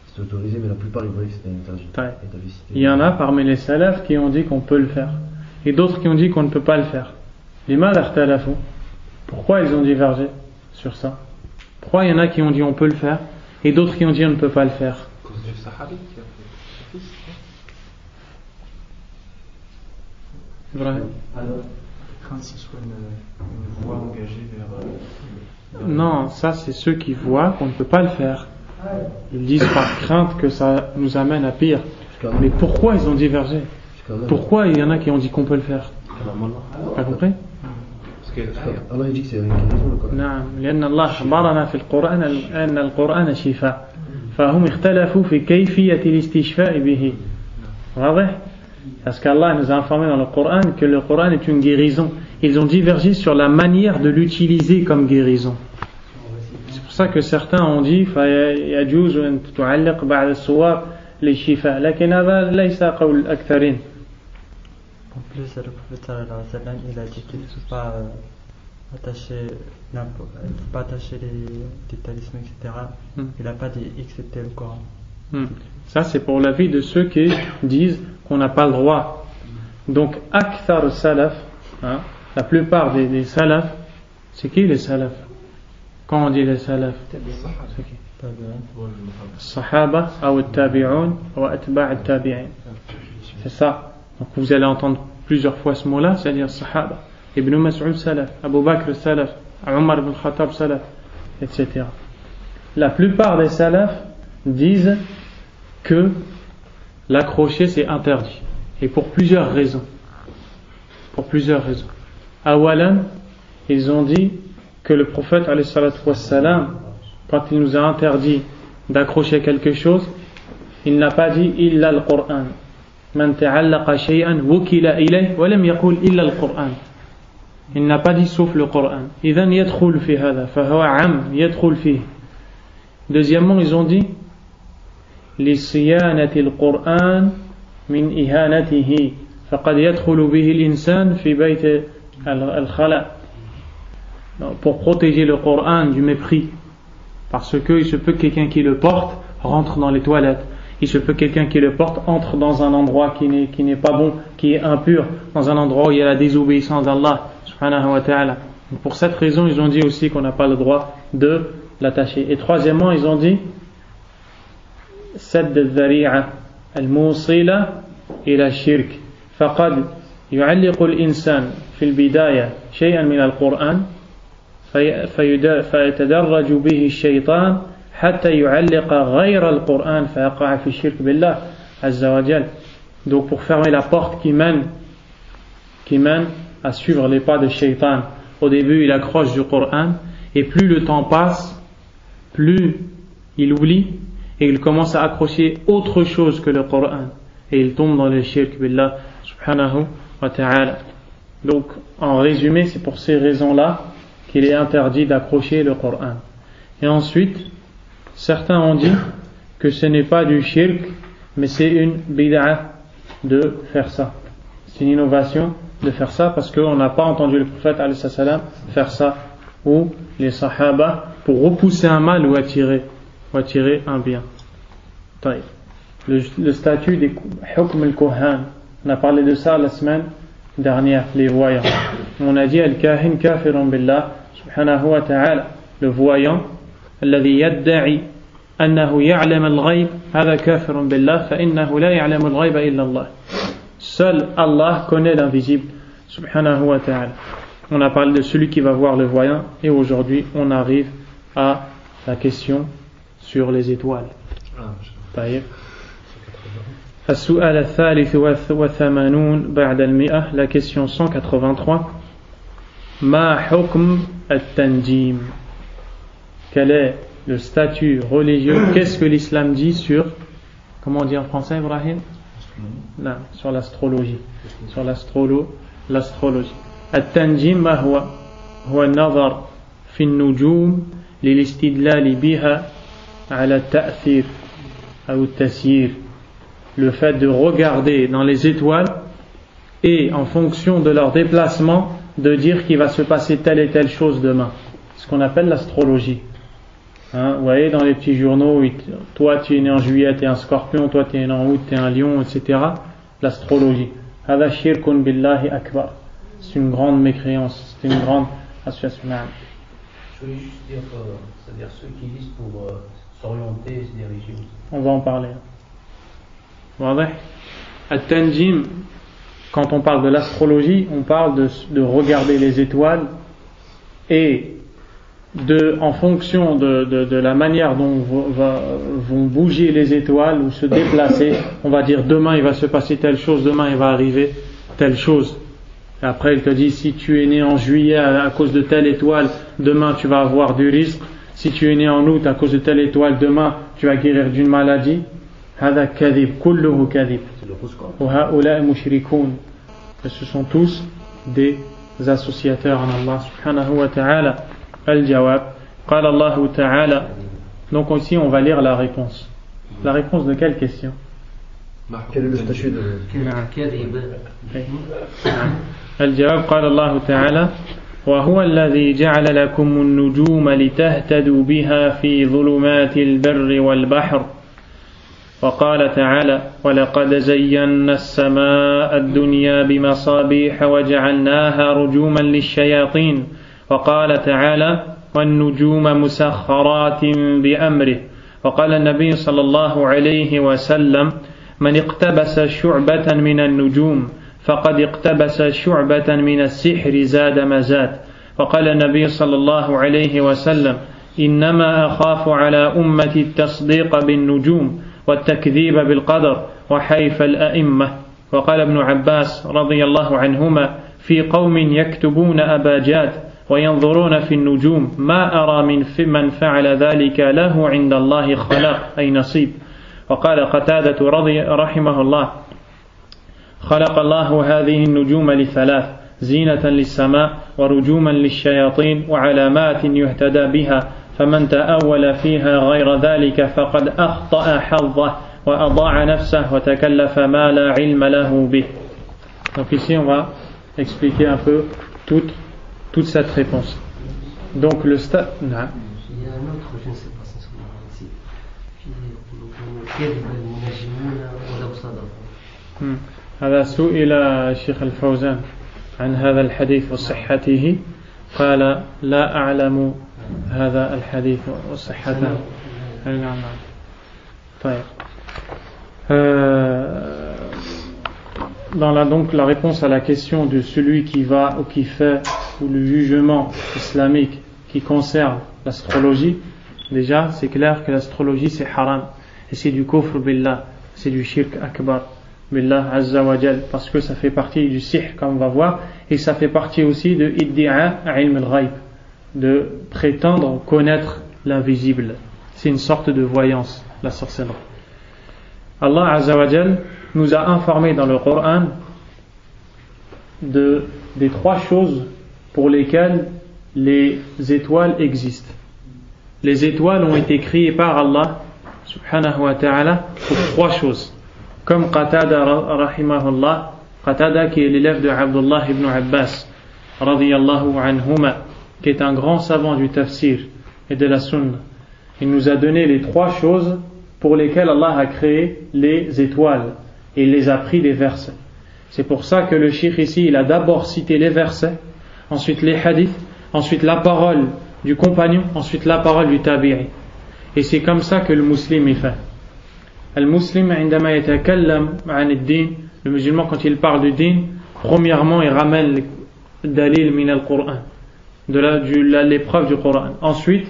c'était autorisé, mais la plupart ils voyaient que c'était interdit. Ouais. Il y en a parmi les salafs qui ont dit qu'on peut le faire. Et d'autres qui ont dit qu'on ne peut pas le faire. Lima ikhtalafu. Pourquoi ils ont divergé sur ça? Pourquoi il y en a qui ont dit on peut le faire et d'autres qui ont dit on ne peut pas le faire? À cause du sahabi qui a fait. Ibrahim. Alors, craint que ce soit une voie engagée vers. Non, ça c'est ceux qui voient qu'on ne peut pas le faire. Ils disent par crainte que ça nous amène à pire. Mais pourquoi ils ont divergé? Pourquoi il y en a qui ont dit qu'on peut le faire? T'as compris? Allah dit que c'est une raison. نعم لأن الله أخبرنا في القرآن أن القرآن شفاء فهم اختلفوا في كيفية الاستشفاء به. واضح؟ Parce qu'Allah nous a informé dans le Coran que le Coran est une guérison. Ils ont divergé sur la manière de l'utiliser comme guérison. C'est pour ça que certains ont dit فيجوز أن تعلق بعد الصور للشفاء لكن هذا ليس قول الأكثرين. En plus, le prophète sallallahu alayhi wa sallam, il a dit qu'il ne faut pas attacher les talismans, etc. Il n'a pas dit excepté le Coran. Ça c'est pour l'avis de ceux qui disent qu'on n'a pas le droit. Donc akthar salaf, la plupart des salaf, c'est qui les salaf? Quand on dit les salaf, c'est qui? Sahaba ou tabi'un ou atba' tabi'in. C'est ça. Donc vous allez entendre plusieurs fois ce mot-là, c'est-à-dire Sahaba, Ibn Mas'ud salaf, Abu Bakr salaf, Omar ibn Khattab salaf, etc. La plupart des salafs disent que l'accrocher c'est interdit, et pour plusieurs raisons. Awalan, ils ont dit que le prophète alayhi salatu wassalam, quand il nous a interdit d'accrocher quelque chose, il n'a pas dit illa al-Qur'an. Man ta'allaqa shay'an wukila ilayh wa lam yaqul illa al-Qur'an. Il n'a pas dit sauf le Coran. Idhan yadkhul fi hadha fa huwa 'am yadkhul fihi. Deuxièmement, ils ont dit li siyanati al-Qur'an min ihanatihi faqad yadkhulu bihi al-insan fi bayt al-khala. Pour protéger le Coran du mépris, parce que il se peut que quelqu'un qui le porte rentre dans les toilettes. Il se peut que quelqu'un qui le porte entre dans un endroit qui n'est pas bon, qui est impur, dans un endroit où il y a la désobéissance d'Allah subhanahu wa ta'ala. Pour cette raison, ils ont dit aussi qu'on n'a pas le droit de l'attacher. Et troisièmement, ils ont dit sadd al-dhari'a al-musila ila shirk faqad yu'alliqu al-insan fi al-bidaya shay'an min al-Qur'an فيتدرج به الشيطان حتى يعلق غير القرآن فيقع في الشرك بالله عز وجل. Donc pour fermer la porte qui mène à suivre les pas de Shaitan, au début il accroche du Coran, et plus le temps passe, plus il oublie et il commence à accrocher autre chose que le Coran, et il tombe dans le shirk billah subhanahu wa ta'ala. Donc en résumé, c'est pour ces raisons-là qu'il est interdit d'accrocher le Coran. Et ensuite, certains ont dit que ce n'est pas du shirk, mais c'est une bid'a de faire ça. C'est une innovation de faire ça, parce qu'on n'a pas entendu le prophète alayhi salam faire ça, ou les sahaba, pour repousser un mal ou attirer un bien. Le statut des hukm al-kuhan, on a parlé de ça la semaine dernière, les voyants. On a dit al-kahin kafirun billah subhanahu wa ta'ala, le voyant, alladhi yadda'i annahu ya'lam al-ghayb, hadha kafirun billah fa innahu la ya'lamu al-ghayba illa Allah. Seul Allah connaît l'invisible subhanahu wa ta'ala. On a parlé de celui qui va voir le voyant, et aujourd'hui on arrive à la question sur les étoiles. السؤال الثالث والثمانون بعد المئة, la question 183. ما حكم التنجيم? Quel est le statut religieux? Qu'est-ce que l'islam dit sur, comment on dit en français, Ibrahim? Non, sur l'astrologie. Sur l'astrologie. التنجيم ما هو؟ هو النظر في النجوم للاستدلال بها على التأثير أو التسيير. Le fait de regarder dans les étoiles et en fonction de leur déplacement de dire qu'il va se passer telle et telle chose demain. Ce qu'on appelle l'astrologie. Vous voyez dans les petits journaux, toi tu es né en juillet, tu es un scorpion, toi tu es né en août, tu es un lion, etc. L'astrologie. هذا شرك بالله أكبر. C'est une grande mécréance, c'est une grande association. Je voulais juste dire, c'est-à-dire ceux qui lisent pour s'orienter, se diriger. On va en parler. At-Tanjim, quand on parle de l'astrologie, on parle de regarder les étoiles et en fonction de la manière dont vont bouger les étoiles ou se déplacer, on va dire demain il va se passer telle chose, demain il va arriver telle chose. Et après il te dit si tu es né en juillet à cause de telle étoile, demain tu vas avoir du risque. Si tu es né en août à cause de telle étoile, demain tu vas guérir d'une maladie. هذا كذب كله كذب وهؤلاء مشركون. Ce sont tous des associateurs en Allah subhanahu wa ta'ala. Al-Jawab قال الله تعالى. Donc ici on va lire la réponse. La réponse de quelle question? Quel est le statut de الجواب قال الله تعالى وهو الذي جعل لكم النجوم لتهتدوا بها في ظلمات البر والبحر. وقال تعالى ولقد زينا السماء الدنيا بمصابيح وجعلناها رجوما للشياطين. وقال تعالى والنجوم مسخرات بأمره. وقال النبي صلى الله عليه وسلم من اقتبس شعبة من النجوم فقد اقتبس شعبة من السحر زاد ما زاد. وقال النبي صلى الله عليه وسلم إنما أخاف على أمتي التصديق بالنجوم والتكذيب بالقدر وحيف الأئمة. وقال ابن عباس رضي الله عنهما في قوم يكتبون أباجات وينظرون في النجوم ما أرى من فعل ذلك له عند الله خلاق أي نصيب. وقال قتادة رحمه الله خلق الله هذه النجوم لثلاث زينة للسماء ورجوما للشياطين وعلامات يهتدى بها فمن تأول فيها غير ذلك فقد أخطأ حظه وأضاع نفسه وتكلف ما لا علم له به. Donc ici on va expliquer un peu toute cette réponse. Donc le stade. Il y a un autre, je ne sais pas si c'est ici. كذب المنجمون ولو صدقوا. هذا سئل الشيخ الفوزان عن هذا الحديث وصحته قال لا أعلم هذا الحديث وصحته. نعم. طيب. Donc la réponse à la question de celui qui va ou qui fait ou le jugement islamique qui concerne l'astrologie, déjà c'est clair que l'astrologie c'est haram et c'est du kufr billah, c'est du shirk akbar billah azza wa jal, parce que ça fait partie du sihr comme on va voir, et ça fait partie aussi de iddi'a ilm al-ghaib, de prétendre connaître l'invisible. C'est une sorte de voyance, la sorcellerie. Allah azza wa jal nous a informé dans le Coran des 3 choses pour lesquelles les étoiles existent. Les étoiles ont été créées par Allah subhanahu wa ta'ala pour 3 choses. Comme Qatada rahimahullah, Qatada qui est l'élève de Abdullah ibn Abbas radiyallahu anhuma, qui est un grand savant du tafsir et de la sunna. Il nous a donné les 3 choses pour lesquelles Allah a créé les étoiles et il les a pris des versets. C'est pour ça que le cheikh ici, il a d'abord cité les versets, ensuite les hadiths, ensuite la parole du compagnon, ensuite la parole du tabi'i. Et c'est comme ça que le musulman y fait. Le musulman quand il parle du din, premièrement il ramène le dalil min al-Qur'an, l'épreuve du Coran, ensuite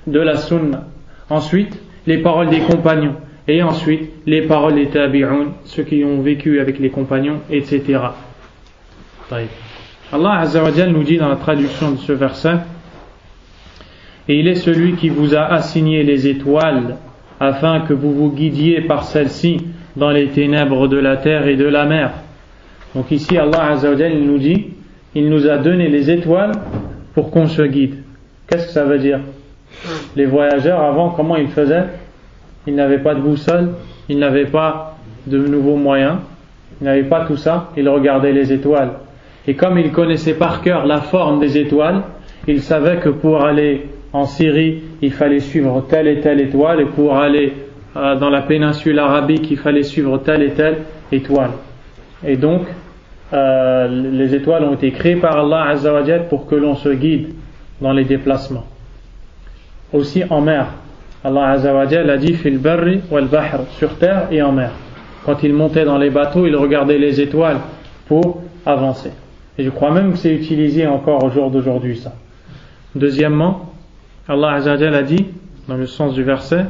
de la sunna, ensuite les paroles des compagnons, et ensuite les paroles des tabi'un, ceux qui ont vécu avec les compagnons, etc. Allah Azza wa Jal nous dit dans la traduction de ce verset: et il est celui qui vous a assigné les étoiles afin que vous vous guidiez par celles-ci dans les ténèbres de la terre et de la mer. Donc ici Allah Azza wa Jal nous dit, il nous a donné les étoiles pour qu'on se guide. Qu'est-ce que ça veut dire? Les voyageurs avant, comment ils faisaient? Ils n'avaient pas de boussole, ils n'avaient pas de nouveaux moyens, ils n'avaient pas tout ça, ils regardaient les étoiles. Et comme ils connaissaient par cœur la forme des étoiles, ils savaient que pour aller en Syrie, il fallait suivre telle et telle étoile, et pour aller dans la péninsule arabique, il fallait suivre telle et telle étoile. Et donc, les étoiles ont été créées par Allah Azza wa Jal pour que l'on se guide dans les déplacements. Aussi en mer, Allah Azza wa Jal a dit fil barri wal bahr, sur terre et en mer. Quand il montait dans les bateaux, il regardait les étoiles pour avancer. Et je crois même que c'est utilisé encore au jour d'aujourd'hui ça. Deuxièmement, Allah Azza wa Jal a dit, dans le sens du verset,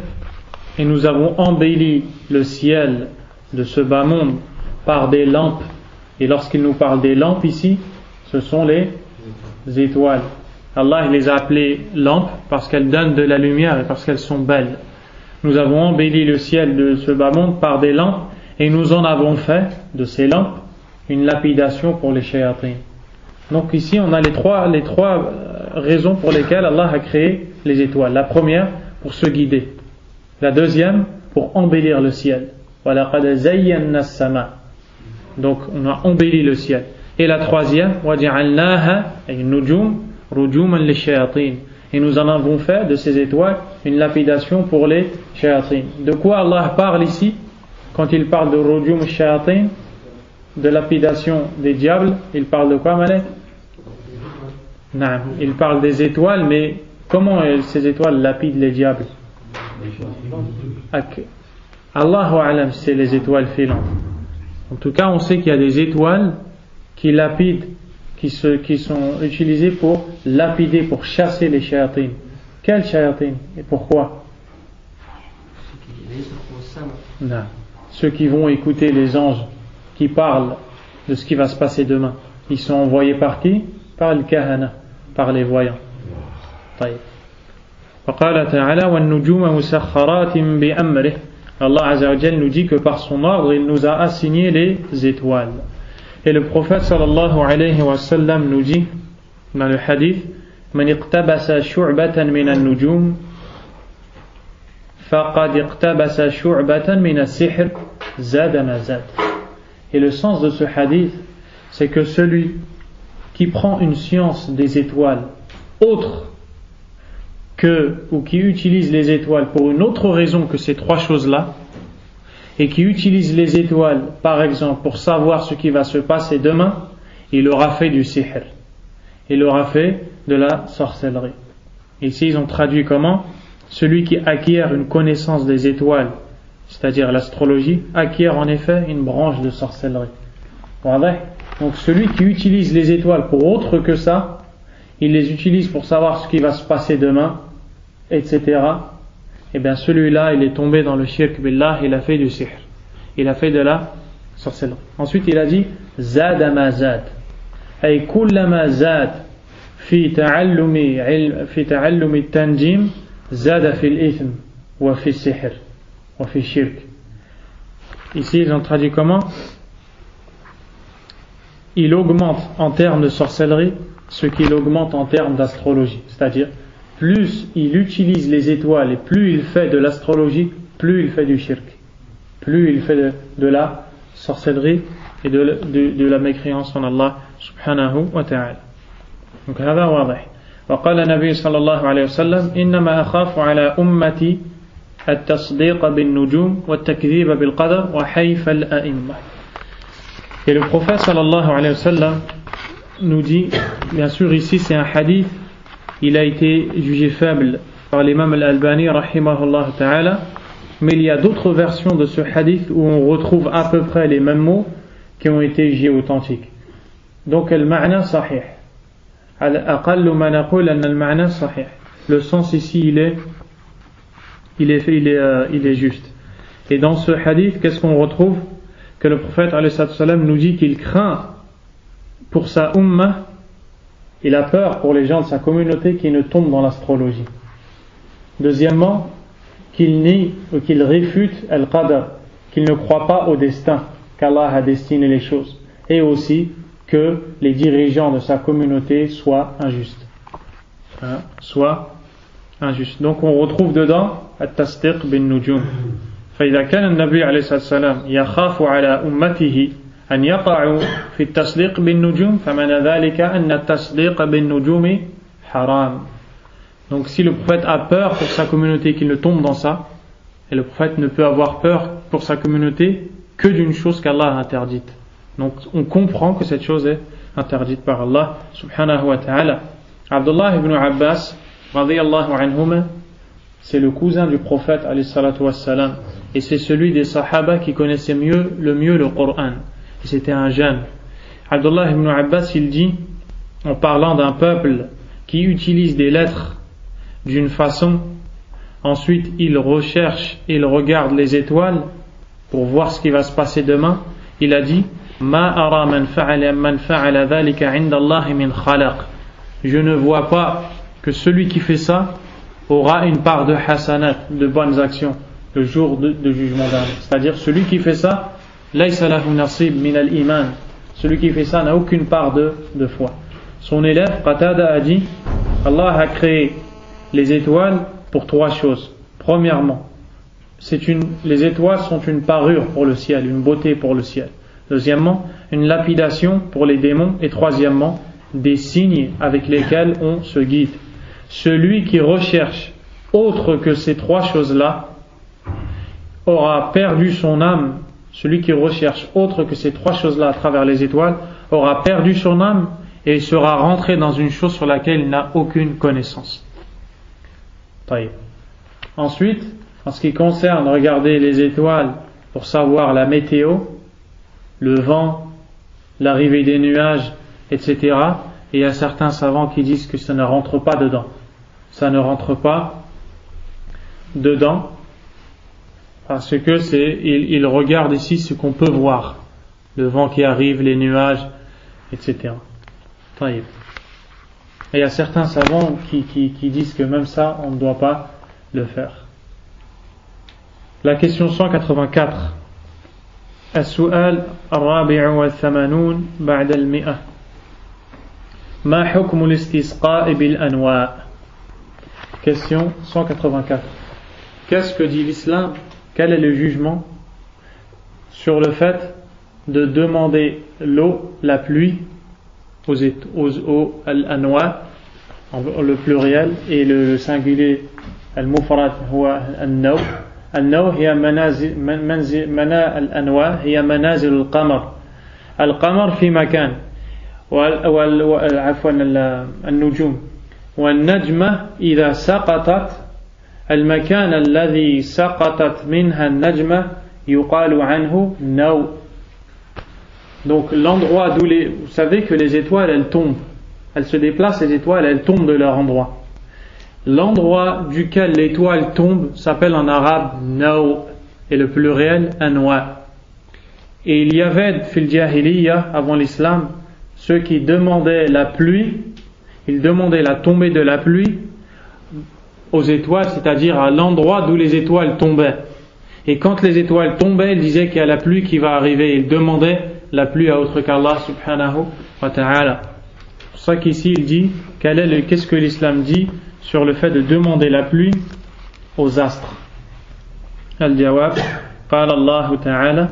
et nous avons embelli le ciel de ce bas monde par des lampes. Et lorsqu'il nous parle des lampes ici, ce sont les étoiles. Allah les a appelées lampes parce qu'elles donnent de la lumière et parce qu'elles sont belles. Nous avons embelli le ciel de ce bas monde par des lampes et nous en avons fait de ces lampes une lapidation pour les shayatins. Donc ici on a les trois raisons pour lesquelles Allah a créé les étoiles. La première, pour se guider. La deuxième, pour embellir le ciel. وَلَقَدْ زَيَّنَّا السَّمَاءَ. Donc on a embelli le ciel. Et la troisième, وَجَعَلْنَاهَا أي النُّجُومَ رُجُومًا لِلشَّيَاطِينِ. Et nous en avons fait de ces étoiles une lapidation pour les shayatin. De quoi Allah parle ici quand il parle de rujum shayatin, de lapidation des diables? Il parle de quoi, Malek? Non, il parle des étoiles, mais comment ces étoiles lapident les diables? Allahu a'lam, c'est les étoiles filantes. En tout cas, on sait qu'il y a des étoiles qui lapident, qui sont utilisées pour lapider, pour chasser les shayatins. Quels shayatins et pourquoi? Non. Ceux qui vont écouter les anges qui parlent de ce qui va se passer demain. Ils sont envoyés par qui? Par le kahana, par les voyants. فقال تعالى والنجوم مسخرات بأمره. Allah Azza wa Jal nous dit que par son ordre il nous a assigné les étoiles. Et le prophète sallallahu alayhi wa sallam nous dit dans le hadith من اقتبس شعبة من النجوم فقد اقتبس شعبة من السحر زاد ما زاد. Et le sens de ce hadith, c'est que celui qui prend une science des étoiles autre ou qui utilise les étoiles pour une autre raison que ces trois choses-là, et qui utilise les étoiles, par exemple, pour savoir ce qui va se passer demain, il aura fait du sihr. Il aura fait de la sorcellerie. Ici, ils ont traduit comment? Celui qui acquiert une connaissance des étoiles, c'est-à-dire l'astrologie, acquiert en effet une branche de sorcellerie. Voilà. Donc celui qui utilise les étoiles pour autre que ça, il les utilise pour savoir ce qui va se passer demain, etc., et bien celui-là, il est tombé dans le shirk billah, il a fait du sihr, il a fait de la sorcellerie. Ensuite, il a dit zada ma zad, ay kullama zad fi ta'allumi at-tanjim zada fi al-ithm wa fi al-sihr wa fi al-shirk. Ici, ils ont traduit comment? Il augmente en termes de sorcellerie ce qu'il augmente en termes d'astrologie, c'est-à-dire plus il utilise les étoiles et plus il fait de l'astrologie, plus il fait du shirk, plus il fait de la sorcellerie et de la mécréance en Allah subhanahu wa ta'ala. Donc هذا واضح. وقال النبي صلى الله عليه وسلم إنما أخاف على أمتي التصديق بالنجوم والتكذيب بالقدر وحيف الأئمة. Et le prophète sallallahu alayhi wa sallam nous dit, bien sûr ici c'est un hadith, il a été jugé faible par l'imam al-Albani rahimahullah ta'ala, mais il y a d'autres versions de ce hadith où on retrouve à peu près les mêmes mots qui ont été jugés authentiques. Donc al-ma'na sahih, al-aqallu ma naqul anna al-ma'na sahih, le sens ici il est juste. Et dans ce hadith, qu'est-ce qu'on retrouve? Que le prophète alayhi salam nous dit qu'il craint pour sa ummah, il a peur pour les gens de sa communauté qui ne tombent dans l'astrologie. Deuxièmement, qu'il nie ou qu'il réfute al-qadar, qu'il ne croit pas au destin, qu'Allah a destiné les choses, et aussi que les dirigeants de sa communauté soient injustes. Donc on retrouve dedans at-tasdiq bin nujum. فإذا كان النبي عليه الصلاة والسلام يخاف على أمته أن يقعوا في التصديق بالنجوم فمعنى ذلك أن التصديق بالنجوم حرام. Donc si le prophète a peur pour sa communauté qu'il ne tombe dans ça, et le prophète ne peut avoir peur pour sa communauté que d'une chose qu'Allah a interdite. Donc on comprend que cette chose est interdite par Allah subhanahu wa ta'ala. Abdullah ibn Abbas radiyallahu anhuma, c'est le cousin du prophète alayhi salatu wassalam, et c'est celui des sahaba qui connaissait le mieux le Coran, et c'était un jeune. Abdullah ibn Abbas, il dit, en parlant d'un peuple qui utilise des lettres d'une façon, ensuite il recherche, il regarde les étoiles pour voir ce qui va se passer demain, il a dit ma ara man fa'ala dhalika 'inda Allah min khalaq, je ne vois pas que celui qui fait ça aura une part de hasanat, de bonnes actions le jour de jugement dernier. C'est-à-dire celui qui fait ça, laysa lahu nasib min al-iman, celui qui fait ça n'a aucune part de foi. Son élève Qatada a dit, Allah a créé les étoiles pour trois choses. Premièrement, les étoiles sont une parure pour le ciel, une beauté pour le ciel. Deuxièmement, une lapidation pour les démons. Et troisièmement, des signes avec lesquels on se guide. Celui qui recherche autre que ces trois choses-là aura perdu son âme. Celui qui recherche autre que ces trois choses-là à travers les étoiles aura perdu son âme et sera rentré dans une chose sur laquelle il n'a aucune connaissance. Ensuite, en ce qui concerne regarder les étoiles pour savoir la météo, le vent, l'arrivée des nuages, etc., et il y a certains savants qui disent que ça ne rentre pas dedans. Ça ne rentre pas dedans parce que il regarde ici ce qu'on peut voir, le vent qui arrive, les nuages, etc. Et il y a certains savants qui disent que même ça on ne doit pas le faire. La question 184. السؤال الرابع والثمانون بعد المئة ما حكم الاستسقاء بالأنواع. Question 184. Qu'est-ce que dit l'islam? Quel est le jugement sur le fait de demander l'eau, la pluie, aux al-anwa, le pluriel, et le singulier al-mufrad huwa al-naw. النو هي الأنواع هي منازل القمر. القمر في مكان عفوا النجوم، والنجمة إذا سقطت المكان الذي سقطت منها النجمة يقال عنه نو. Donc l'endroit d'où vous savez que les étoiles elles tombent elles se déplacent, les étoiles, elles tombent de leur endroit. L'endroit duquel l'étoile tombe s'appelle en arabe naw, et le pluriel anwa. Et il y avait fil jahiliya, avant l'islam, ceux qui demandaient la pluie, ils demandaient la tombée de la pluie aux étoiles, c'est-à-dire à l'endroit d'où les étoiles tombaient. Et quand les étoiles tombaient, ils disaient qu'il y a la pluie qui va arriver. Ils demandaient la pluie à autre qu'Allah subhanahu wa ta'ala. C'est pour ça qu'ici il dit, qu'est-ce que l'islam dit sur le fait de demander la pluie aux astres. Al-Jawab, قال الله تعالى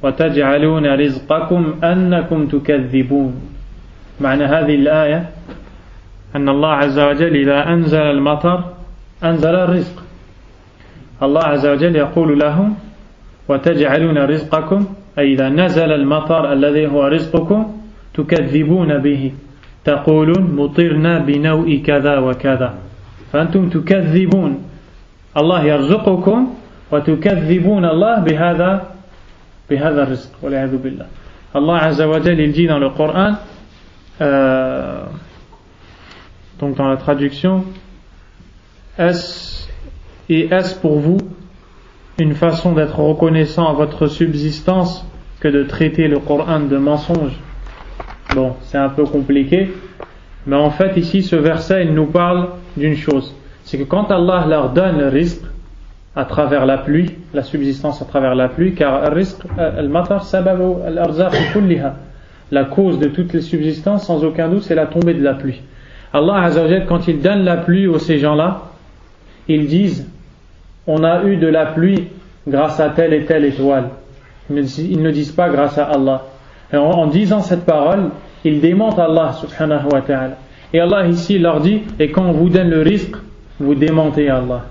وتجعلون رزقكم أنكم تكذبون. معنى هذه الآية أن الله عز وجل إذا أنزل المطر أنزل الرزق. الله عز وجل يقول لهم وتجعلون رزقكم، أي إذا نزل المطر الذي هو رزقكم تكذبون به، تقولون مطرنا بنوء كذا وكذا، فأنتم تكذبون الله يرزقكم وتكذبون الله بهذا الرزق والعياذ بالله. Allah Azza wa Jal il dit dans le Coran, donc dans la traduction, est-ce pour vous une façon d'être reconnaissant à votre subsistance que de traiter le Coran de mensonge? Bon, c'est un peu compliqué, mais en fait ici ce verset il nous parle d'une chose, c'est que quand Allah leur donne le rizq à travers la pluie, la subsistance à travers la pluie, car la cause de toutes les subsistances sans aucun doute c'est la tombée de la pluie. Allah Azza wa Jal, quand il donne la pluie aux ces gens-là, ils disent on a eu de la pluie grâce à telle et telle étoile. Ils ne disent pas grâce à Allah. Et en disant cette parole, ils démentent Allah subhanahu wa ta'ala. Et Allah ici leur dit, et quand on vous donne le risque, vous démentez Allah.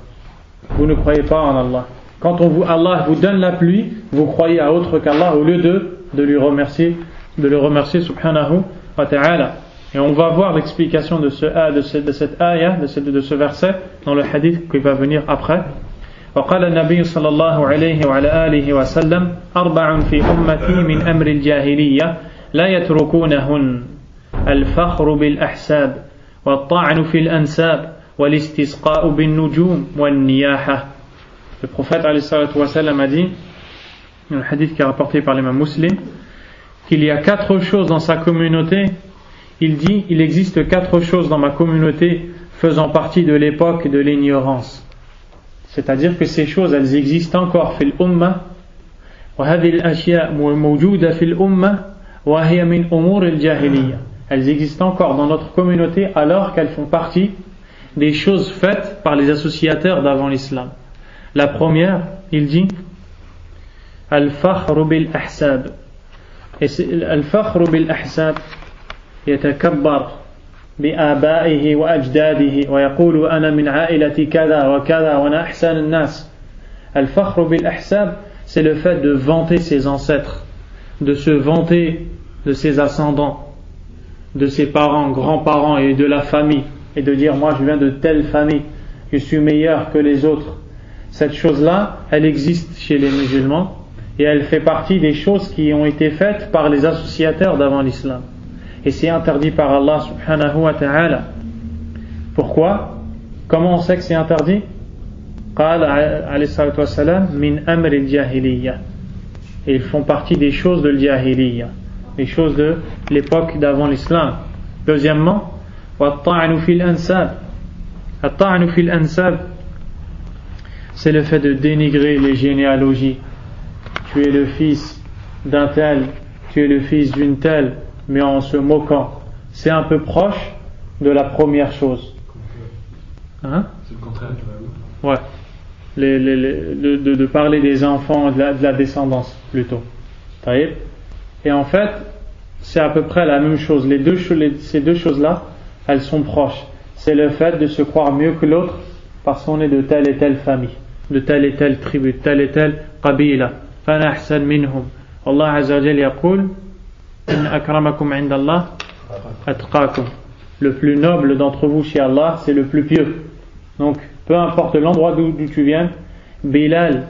Vous ne croyez pas en Allah. Quand Allah vous donne la pluie, vous croyez à autre qu'Allah au lieu de le remercier subhanahu wa ta'ala. Et on va voir l'explication de cette ayah, de ce verset dans le hadith qui va venir après. وقال النبي صلى الله عليه وعلى آله وسلم 4 في أمتي من أمر الجاهلية لا يتركونهن الفخر بالأحساب والطعن في الأنساب والاستسقاء بالنجوم والنياحة. Le prophète عليه الصلاة والسلام a dit, dans le hadith qui est rapporté par l'imam Muslim, qu'il y a 4 choses dans sa communauté. Il dit, il existe 4 choses dans ma communauté faisant partie de l'époque de l'ignorance. C'est-à-dire que ces choses, elles existent encore في الأمة وهذه الأشياء موجودة في الأمة وهي من أمور الجاهلية. Elles existent encore dans notre communauté alors qu'elles font partie des choses faites par les associateurs d'avant l'islam. La première, il dit al-fakhr bil-ahsab. Et al-fakhr bil-ahsab يتكبر بآبائه وأجداده ويقول أنا من عائلة كذا وكذا وأنا أحسن الناس. الفخر بالأحساب, c'est le fait de vanter ses ancêtres, de se vanter de ses ascendants, de ses parents, grands-parents et de la famille, et de dire moi je viens de telle famille, je suis meilleur que les autres. Cette chose-là, elle existe chez les musulmans et elle fait partie des choses qui ont été faites par les associateurs d'avant l'islam. Et c'est interdit par Allah subhanahu wa ta'ala. Pourquoi? Comment on sait que c'est interdit? قال عليه الصلاة والسلام من أمر الجاهلية. Et ils font partie des choses de l'jahiliya, les choses de l'époque d'avant l'islam. Deuxièmement, والطعن في الأنساب. الطعن في الأنساب, c'est le fait de dénigrer les généalogies. Tu es le fils d'un tel, tu es le fils d'une telle, mais en se moquant. C'est un peu proche de la première chose. Hein? C'est le contraire. Ouais. De parler des enfants, de la descendance plutôt. Et en fait, c'est à peu près la même chose. Ces deux choses-là, elles sont proches. C'est le fait de se croire mieux que l'autre parce qu'on est de telle et telle famille, de telle et telle tribu, de telle et telle qabila. فَأَنَا أَحْسَنُ مِنْهُمْ. Allah Azza wa Jal yaqul إِنَّ أَكْرَمَكُمْ عِنْدَ اللَّهِ أَتْقَاكُمْ. Le plus noble d'entre vous chez Allah, c'est le plus pieux. Donc, peu importe l'endroit d'où tu viens, Bilal,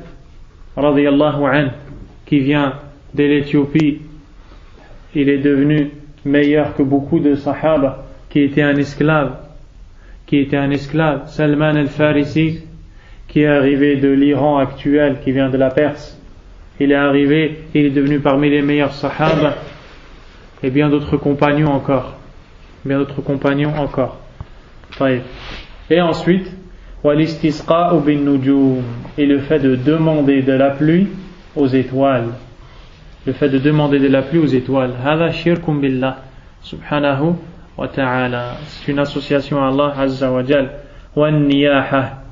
radiyallahu anhu, qui vient de l'Éthiopie, il est devenu meilleur que beaucoup de sahaba qui était un esclave, Salman al-Farisi, qui est arrivé de l'Iran actuel, qui vient de la Perse. Il est arrivé, il est devenu parmi les meilleurs sahaba, et bien d'autres compagnons encore. Et ensuite, wal-istisqa'u bin-nujum, et le fait de demander de la pluie aux étoiles. Hada shirkun billah subhanahu wa ta'ala. C'est une association à Allah azza wa jal. Wan-niyaha,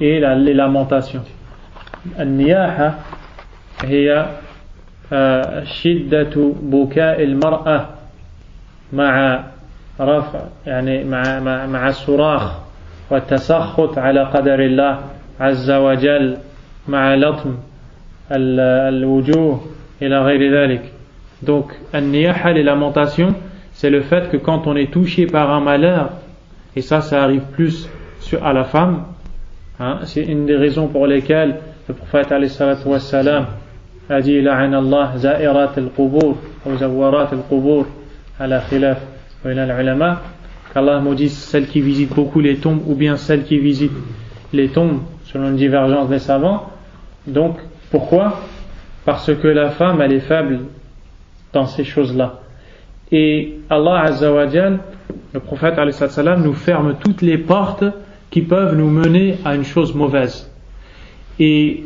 et les lamentations. An-niyaha هي شدة بكاء المرأة مع رفع يعني مع الصراخ والتسخط على قدر الله عز وجل مع لطم الوجوه إلى غير ذلك. Donc النياحة, les lamentations, c'est le fait que quand on est touché par un malheur, et ça arrive plus à la femme, hein, c'est une des raisons pour lesquelles le prophète alayhi salatu wassalam a dit la'ana Allah za'irat al-qubur ou zawarat al-qubur ala khilaf wa ila al-ulama, qu'Allah maudisse celles qui visitent beaucoup les tombes ou bien celles qui visitent les tombes, selon une divergence des savants. Donc pourquoi? Parce que la femme elle est faible dans ces choses-là, et Allah azza wa jal, le prophète alayhi salam, nous ferme toutes les portes qui peuvent nous mener à une chose mauvaise. Et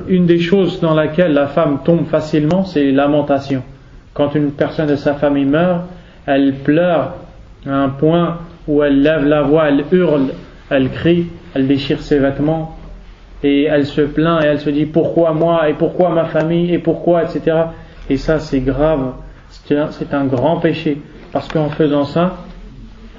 une des choses dans laquelle la femme tombe facilement, c'est les lamentations. Quand une personne de sa famille meurt, elle pleure à un point où elle lève la voix, elle hurle, elle crie, elle déchire ses vêtements et elle se plaint et elle se dit pourquoi moi et pourquoi ma famille et pourquoi, etc. Et ça c'est grave, c'est un grand péché, parce qu'en faisant ça,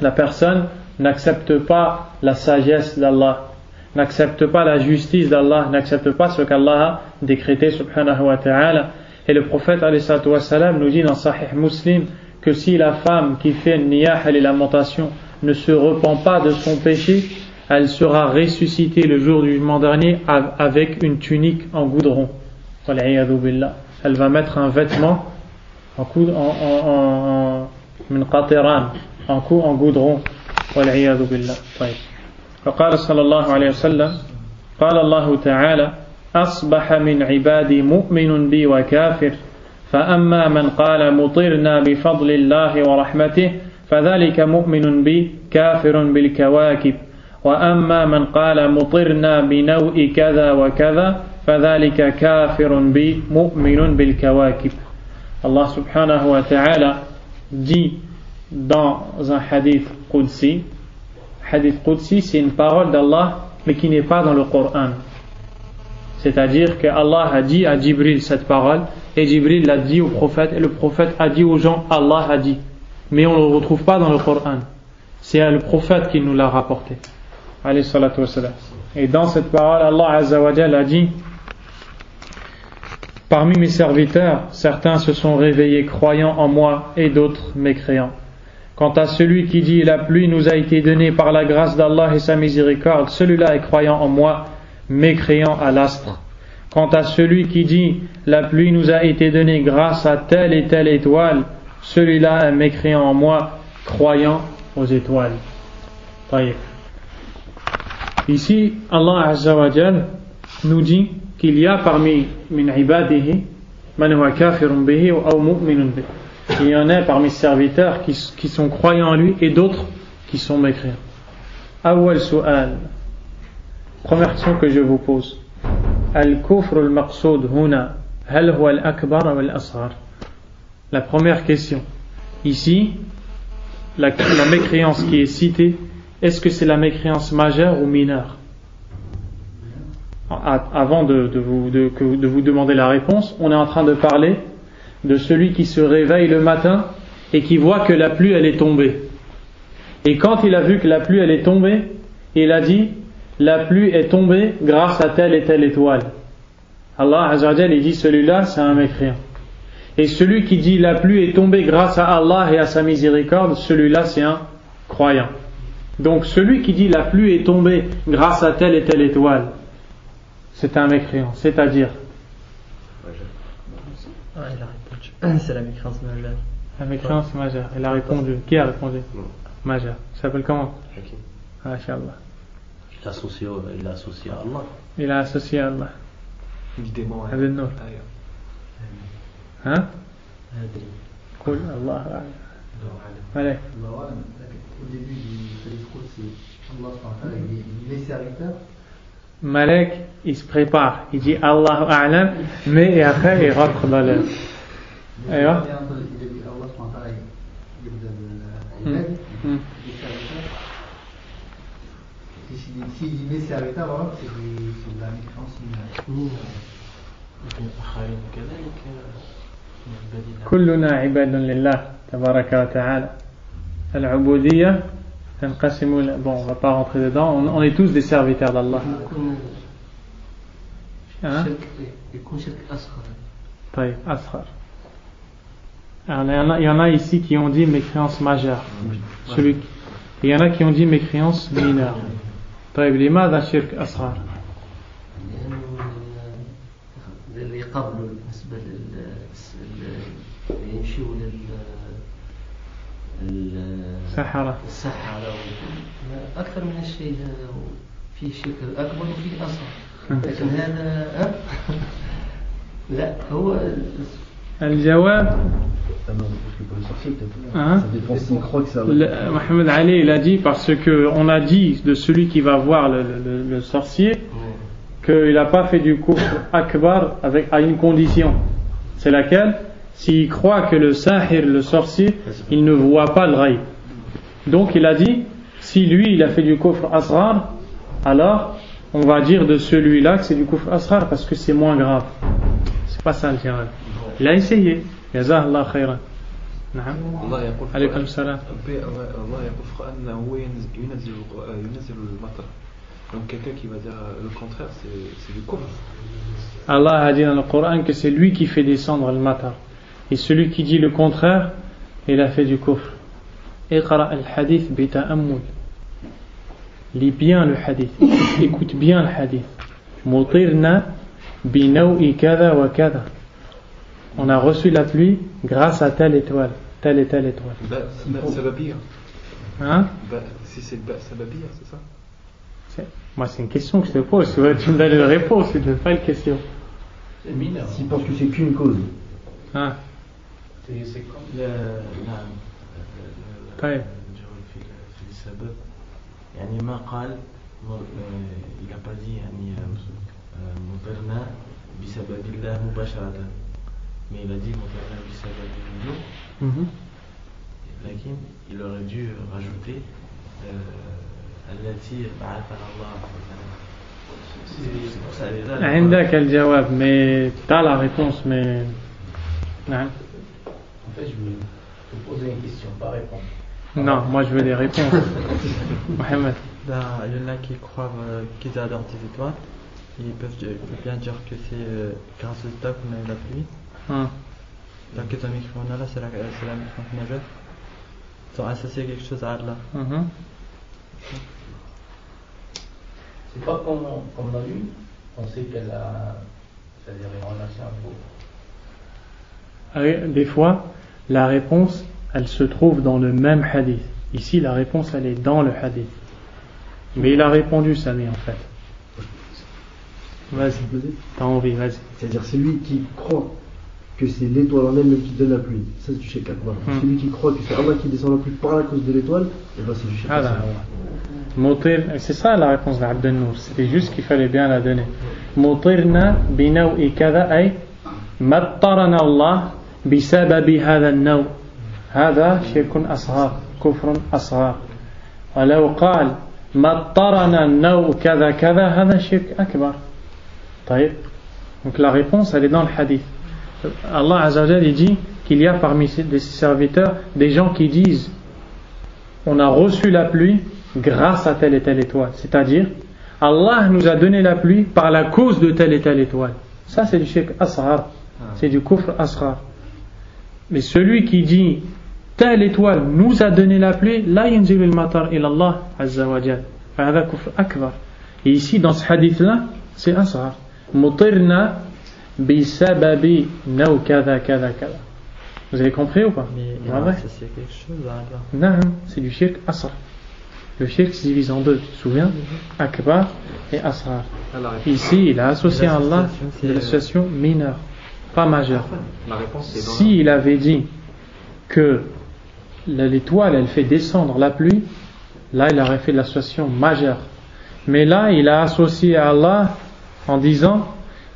la personne n'accepte pas la sagesse d'Allah, n'accepte pas la justice d'Allah, n'accepte pas ce qu'Allah a décrété subhanahu wa ta'ala. Et le prophète alayhi salatu wa salam nous dit dans Sahih Muslim que si la femme qui fait une niyah, les lamentations, ne se repent pas de son péché, elle sera ressuscitée le jour du jugement dernier avec une tunique en goudron. Elle va mettre un vêtement en goudron. فقال صلى الله عليه وسلم قال الله تعالى أصبح من عبادي مؤمن بي وكافر فأما من قال مطرنا بفضل الله ورحمته فذلك مؤمن بي كافر بالكواكب وأما من قال مطرنا بنوء كذا وكذا فذلك كافر بي مؤمن بالكواكب. Allah subhanahu wa ta'ala dit dans un hadith Qudsi. Hadith Qudsi, c'est une parole d'Allah, mais qui n'est pas dans le Coran. C'est-à-dire que Allah a dit à Jibril cette parole, et Jibril l'a dit au prophète, et le prophète a dit aux gens, Allah a dit. Mais on ne le retrouve pas dans le Coran. C'est le prophète qui nous l'a rapporté. Alayhi salatu wassalam. Et dans cette parole, Allah azza wa jalla a dit, parmi mes serviteurs, certains se sont réveillés croyants en moi et d'autres mécréants. Quant à celui qui dit la pluie nous a été donnée par la grâce d'Allah et sa miséricorde, celui-là est croyant en moi, mécréant à l'astre. Quant à celui qui dit la pluie nous a été donnée grâce à telle et telle étoile, celui-là est mécréant en moi, croyant aux étoiles. Ici, Allah Azza wa Jal nous dit qu'il y a parmi min ibadihi man huwa kafirun bihi ou mu'minun bihi. Il y en a parmi ses serviteurs qui sont croyants en lui et d'autres qui sont mécréants. Awwal su'al. Première question que je vous pose. Al-kufr al-maqsoud huna hal huwa al-akbar ou al-asghar? La première question. Ici, la mécréance qui est citée, est-ce que c'est la mécréance majeure ou mineure? Avant de vous demander la réponse, on est en train de parler de celui qui se réveille le matin et qui voit que la pluie elle est tombée. Et quand il a vu que la pluie elle est tombée, il a dit la pluie est tombée grâce à telle et telle étoile. Allah Azza wa Jalla il dit celui-là c'est un mécréant. Et celui qui dit la pluie est tombée grâce à Allah et à sa miséricorde, celui-là c'est un croyant. Donc celui qui dit la pluie est tombée grâce à telle et telle étoile, c'est un mécréant, c'est-à-dire il a répondu. C'est la mécréance majeure. La mécréance majeure. Il a répondu. Qui a répondu? Majeure. Il s'appelle comment? Hakim. Masha'Allah. Il l'a associé à Allah. Il a associé à Allah. Guidez-moi. هذا النور. ها؟ قل الله أعلم. Allez. Au début du discours, c'est Allah, il est serviteur. Malek, il se prépare. Il dit Allahu A'lam, mais après il rentre dans le. Aïwa. S'il dit mes serviteurs, voilà, c'est de la mécréance mineure. كلنا عباد لله تبارك وتعالى. العبودية تنقسم. Bon, on va pas rentrer dedans. On est tous des serviteurs d'Allah. يكون شرك أصغر. طيب أصغر. Il y en a ici qui ont dit mécréance majeure. Il y en a qui ont dit mécréance mineure. طيب لماذا شرك أصغر؟ اللي قبله بالنسبة يمشيوا السحرة أكثر من الشيء هذا في شرك أكبر وفيه أصغر لكن هذا لا هو الجواب Mohamed Ali il a dit parce que on a dit de celui qui va voir le sorcier qu'il n'a pas fait du kufr akbar à une condition, c'est laquelle? S'il croit que le sahir, le sorcier, il ne voit pas le ghaib. Donc il a dit, si lui il a fait du kufr asghar, alors on va dire de celui-là que c'est du kufr asghar parce que c'est moins grave. C'est pas ça le jawab. Il a essayé. Jazakallah khayran. نعم. عليكم السلام. الله يقول في القرآن أنه ينزل المطر. Donc quelqu'un qui va dire le contraire, c'est du kufr. Allah a dit dans le Coran que c'est lui qui fait descendre le matar. Et celui qui dit le contraire, il a fait du kufr. Iqra al-hadith bi ta'ammul. Lis bien le hadith. Écoute bien le hadith. Mutirna bi naw'i kada wa kada. On a reçu la pluie grâce à telle étoile, telle et telle étoile. Sababiyya. Hein? Si c'est sababiyya, c'est ça? Moi, c'est une question que je te pose. Tu me donnes une réponse, tu ne donnes pas une question. C'est mineur. S'il pense que c'est qu'une cause. Ah. C'est comme طيب. في السبب يعني ما قال il n'a pas dit يعني مطرنا بسبب الله مباشرة mais il a dit مطرنا بسبب النجوم لكن il aurait dû rajouter التي بعثها الله مثلا. عندك الجواب mais t'as la réponse mais non. En fait, je vais te poser une question, pas répondre. Non, moi je veux des réponses. Mohamed. Il y en a qui croient qu'ils adorent des étoiles. Ils peuvent bien dire que c'est grâce aux étoiles qu'on a eu la pluie. Donc les amis qui font là, c'est la mécréance majeure. Ils ont associé quelque chose à Allah. C'est pas comme la lune, on sait qu'elle a, c'est-à-dire une relation avec. Des fois, la réponse, elle se trouve dans le même hadith. Ici, la réponse, elle est dans le hadith. Mais il a répondu, Sami, en fait. Vas-y, t'as envie, vas-y. C'est-à-dire, c'est lui qui croit que c'est l'étoile en elle-même qui donne la pluie. Ça, c'est du shirk akbar. Celui qui croit que c'est Allah qui descend la pluie par la cause de l'étoile, et ben c'est du shirk akbar. C'est ça la réponse d'Abd al-Nour. C'était juste qu'il fallait bien la donner. Mutirna binaw'i kada ay mattarana Allah بسبب هذا النوع هذا شرك أصغر كفر أصغر ولو قال مطرنا النوع كذا كذا هذا شرك أكبر. طيب. Donc la réponse elle est dans le hadith. Allah Azza wa Jalla dit qu'il y a parmi ses serviteurs des gens qui disent on a reçu la pluie grâce à telle et telle étoile, c'est-à-dire Allah nous a donné la pluie par la cause de telle et telle étoile. Ça c'est du shirk asghar, c'est du kufr asghar. Mais celui qui dit telle étoile nous a donné la pluie, la yanzilu al-matar ila Allah azza wa jalla. Fahada kufr akbar. Et ici dans ce hadith là, c'est asghar. Mutirna bi sababi naw kadha kadha kadha. Vous avez compris ou pas? Mais il a associé quelque chose à Allah. Non, c'est du shirk asr. Le shirk se divise en deux, tu te souviens? Akbar et asrar. Ici, il a associé à Allah de l'association mineure, pas majeure. La réponse est dans S'il avait dit que l'étoile, elle fait descendre la pluie, là, il aurait fait de l'association majeure. Mais là, il a associé à Allah en disant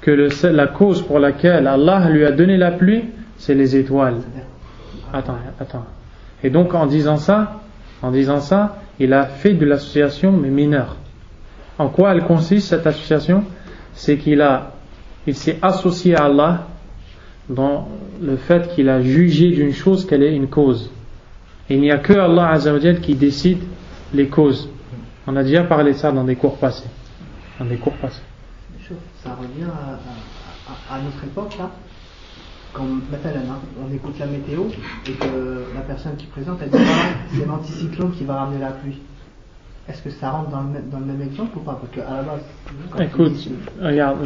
que la cause pour laquelle Allah lui a donné la pluie, c'est les étoiles. Attends. Et donc, en disant ça, il a fait de l'association, mais mineure. En quoi elle consiste, cette association? C'est qu'il s'est associé à Allah dans le fait qu'il a jugé d'une chose qu'elle est une cause. Et il n'y a que Allah Azza wa Jal qui décide les causes. On a déjà parlé de ça dans des cours passés. Ça revient à notre époque là. Quand on écoute la météo et que la personne qui présente elle dit voilà, c'est l'anticyclone qui va ramener la pluie. Est-ce que ça rentre dans le même exemple ou pas? Parce qu'à la base, écoute, regarde,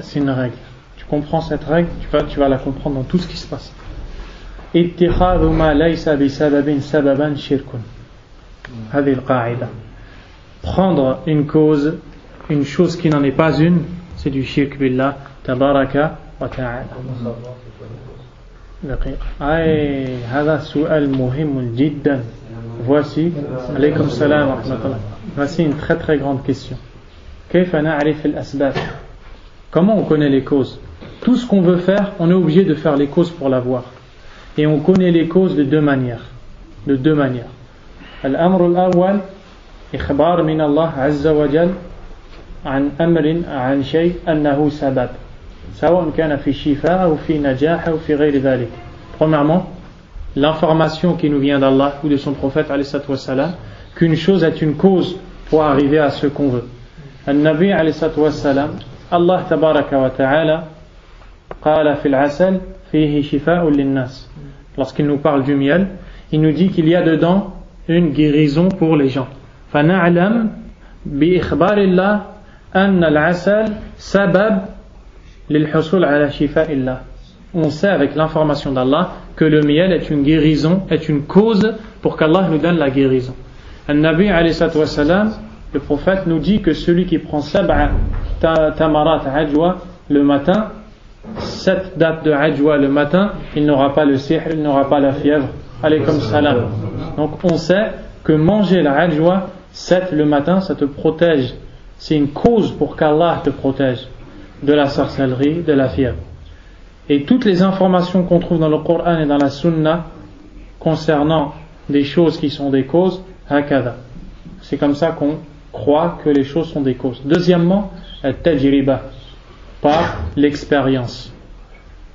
c'est une règle. Tu comprends cette règle, tu vas la comprendre dans tout ce qui se passe. اتخاذ ما ليس بسبب سببا شرك. هذه القاعدة. Prendre une cause, une chose qui n'en est pas une, c'est du shirk billah tabaraka wa ta'ala. هذا سؤال مهم جدا. Voici, alaykum salam wa rahmatullah. Voici une très très grande question. كيف نعرف الأسباب? Comment on connaît les causes? Tout ce qu'on veut faire, on est obligé de faire les causes pour l'avoir. Et on connaît les causes de deux manières. الأمر الأول إخبار من الله عز وجل عن شيء أنه سبب سواء كان في شفاء أو في نجاح أو في غير ذلك. Premièrement, l'information qui nous vient d'Allah ou de son prophète alayhi salatu wassalam, qu'une chose est une cause pour arriver à ce qu'on veut. النبي alayhi salatu wassalam, Allah tabaraka wa ta'ala قال في العسل فيه شفاء للناس. Lorsqu'il nous parle du miel, il nous dit qu'il y a dedans une guérison pour les gens. فنعلم بإخبار الله أن العسل سبب للحصول على شفاء الله. On sait avec l'information d'Allah que le miel est une guérison, est une cause pour qu'Allah nous donne la guérison. An-Nabi alayhi salatu wassalam, le prophète nous dit que celui qui prend sab'a tamarat ajwa le matin, 7 dates de ajwa le matin, il n'aura pas le sihr, il n'aura pas la fièvre. Alaykum salam. Donc on sait que manger la ajwa 7 le matin, ça te protège. C'est une cause pour qu'Allah te protège de la sorcellerie, de la fièvre. Et toutes les informations qu'on trouve dans le Coran et dans la Sunna concernant des choses qui sont des causes, hakada. C'est comme ça qu'on croit que les choses sont des causes. Deuxièmement, al-tajriba, par l'expérience.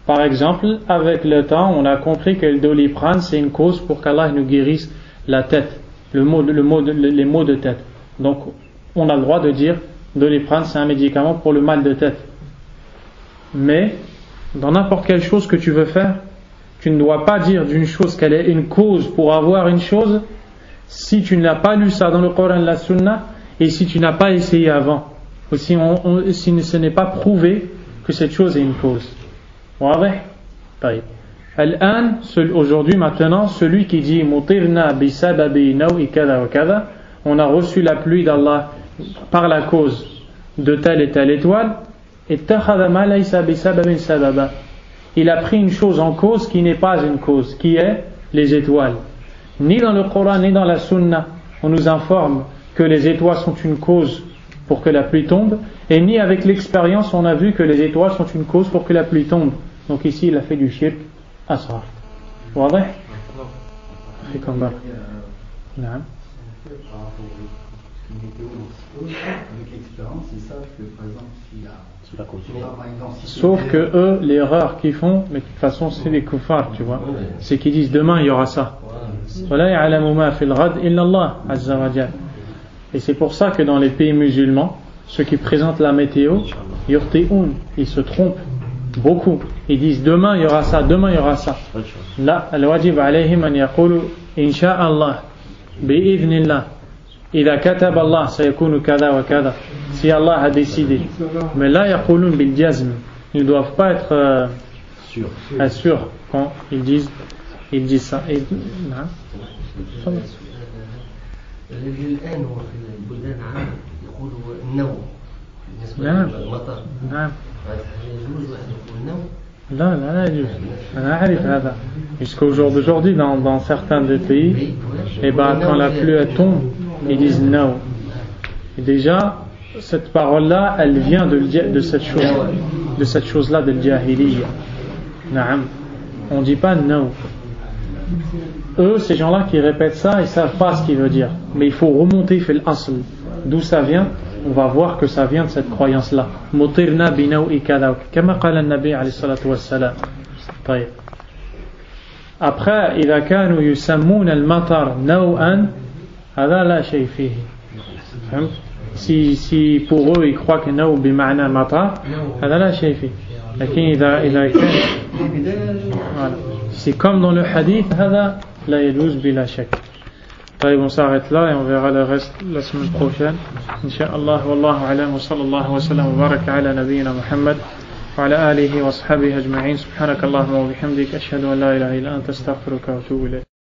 Par exemple, avec le temps, on a compris que le Doliprane, c'est une cause pour qu'Allah nous guérisse la tête, les maux de tête. Donc, on a le droit de dire Doliprane, c'est un médicament pour le mal de tête. Mais, dans n'importe quelle chose que tu veux faire, tu ne dois pas dire d'une chose qu'elle est une cause pour avoir une chose si tu n'as pas lu ça dans le Coran et la Sunna et si tu n'as pas essayé avant. Ou si ce n'est pas prouvé que cette chose est une cause. Aujourd'hui, maintenant, celui qui dit Mutirna bi sababi nawi kada wa kada, on a reçu la pluie d'Allah par la cause de telle et telle étoile, et il a pris une chose en cause qui n'est pas une cause, qui est les étoiles. Ni dans le Coran ni dans la Sunna on nous informe que les étoiles sont une cause pour que la pluie tombe, et ni avec l'expérience on a vu que les étoiles sont une cause pour que la pluie tombe. Donc ici il a fait du shirk asghar. واضح؟ في كم بار؟ نعم. Avec l'expérience, ils savent que par exemple s'il y a sauf que eux, l'erreur qu'ils font, mais de toute façon c'est des kuffars, tu vois, c'est qu'ils disent demain il y aura ça. Et c'est pour ça que dans les pays musulmans, ceux qui présentent la météo, ils se trompent beaucoup. Ils disent demain il y aura ça, demain il y aura ça. Là, al-wajib alayhim an yaqulu insha'Allah bi'idhnillah. إذا كتب الله سيكون كذا وكذا. Si Allah a décidé. Mais là, yaqulun bil jazm. Ils ne doivent pas être assure quand ils disent ça. Et, الآن وفي البلدان العربية يقولوا النوم بالنسبة للمطر. نعم. يجوز واحد يقول النوم؟ لا يجوز. أنا أعرف هذا. Jusqu'au jour d'aujourd'hui, dans certains des pays, et ben quand la pluie tombe, ils disent no. Et déjà, cette parole-là, elle vient de cette chose-là, de l'jahiliya. Naam. On dit pas no. Eux, ces gens-là qui répètent ça, ils savent pas ce qu'il veut dire. Mais il faut remonter fil asl. D'où ça vient? On va voir que ça vient de cette croyance-là. Mutirna binawi kada, kama qala an-nabi alayhi salatu wassalam. طيب. Après, إذا كانوا يسمون المطر نوءا هذا لا شيء فيه. فهمت؟ Si pour eux ils croient que نو بمعنى مطر هذا لا شيء فيه. لكن إذا كان c'est comme dans le hadith هذا لا يجوز بلا شك. طيب on s'arrête là et on verra le reste la semaine prochaine إن شاء الله والله أعلم وصلى الله وسلم وبارك على نبينا محمد وعلى آله وصحبه أجمعين سبحانك اللهم وبحمدك أشهد أن لا إله إلا أنت أستغفرك وأتوب إليك.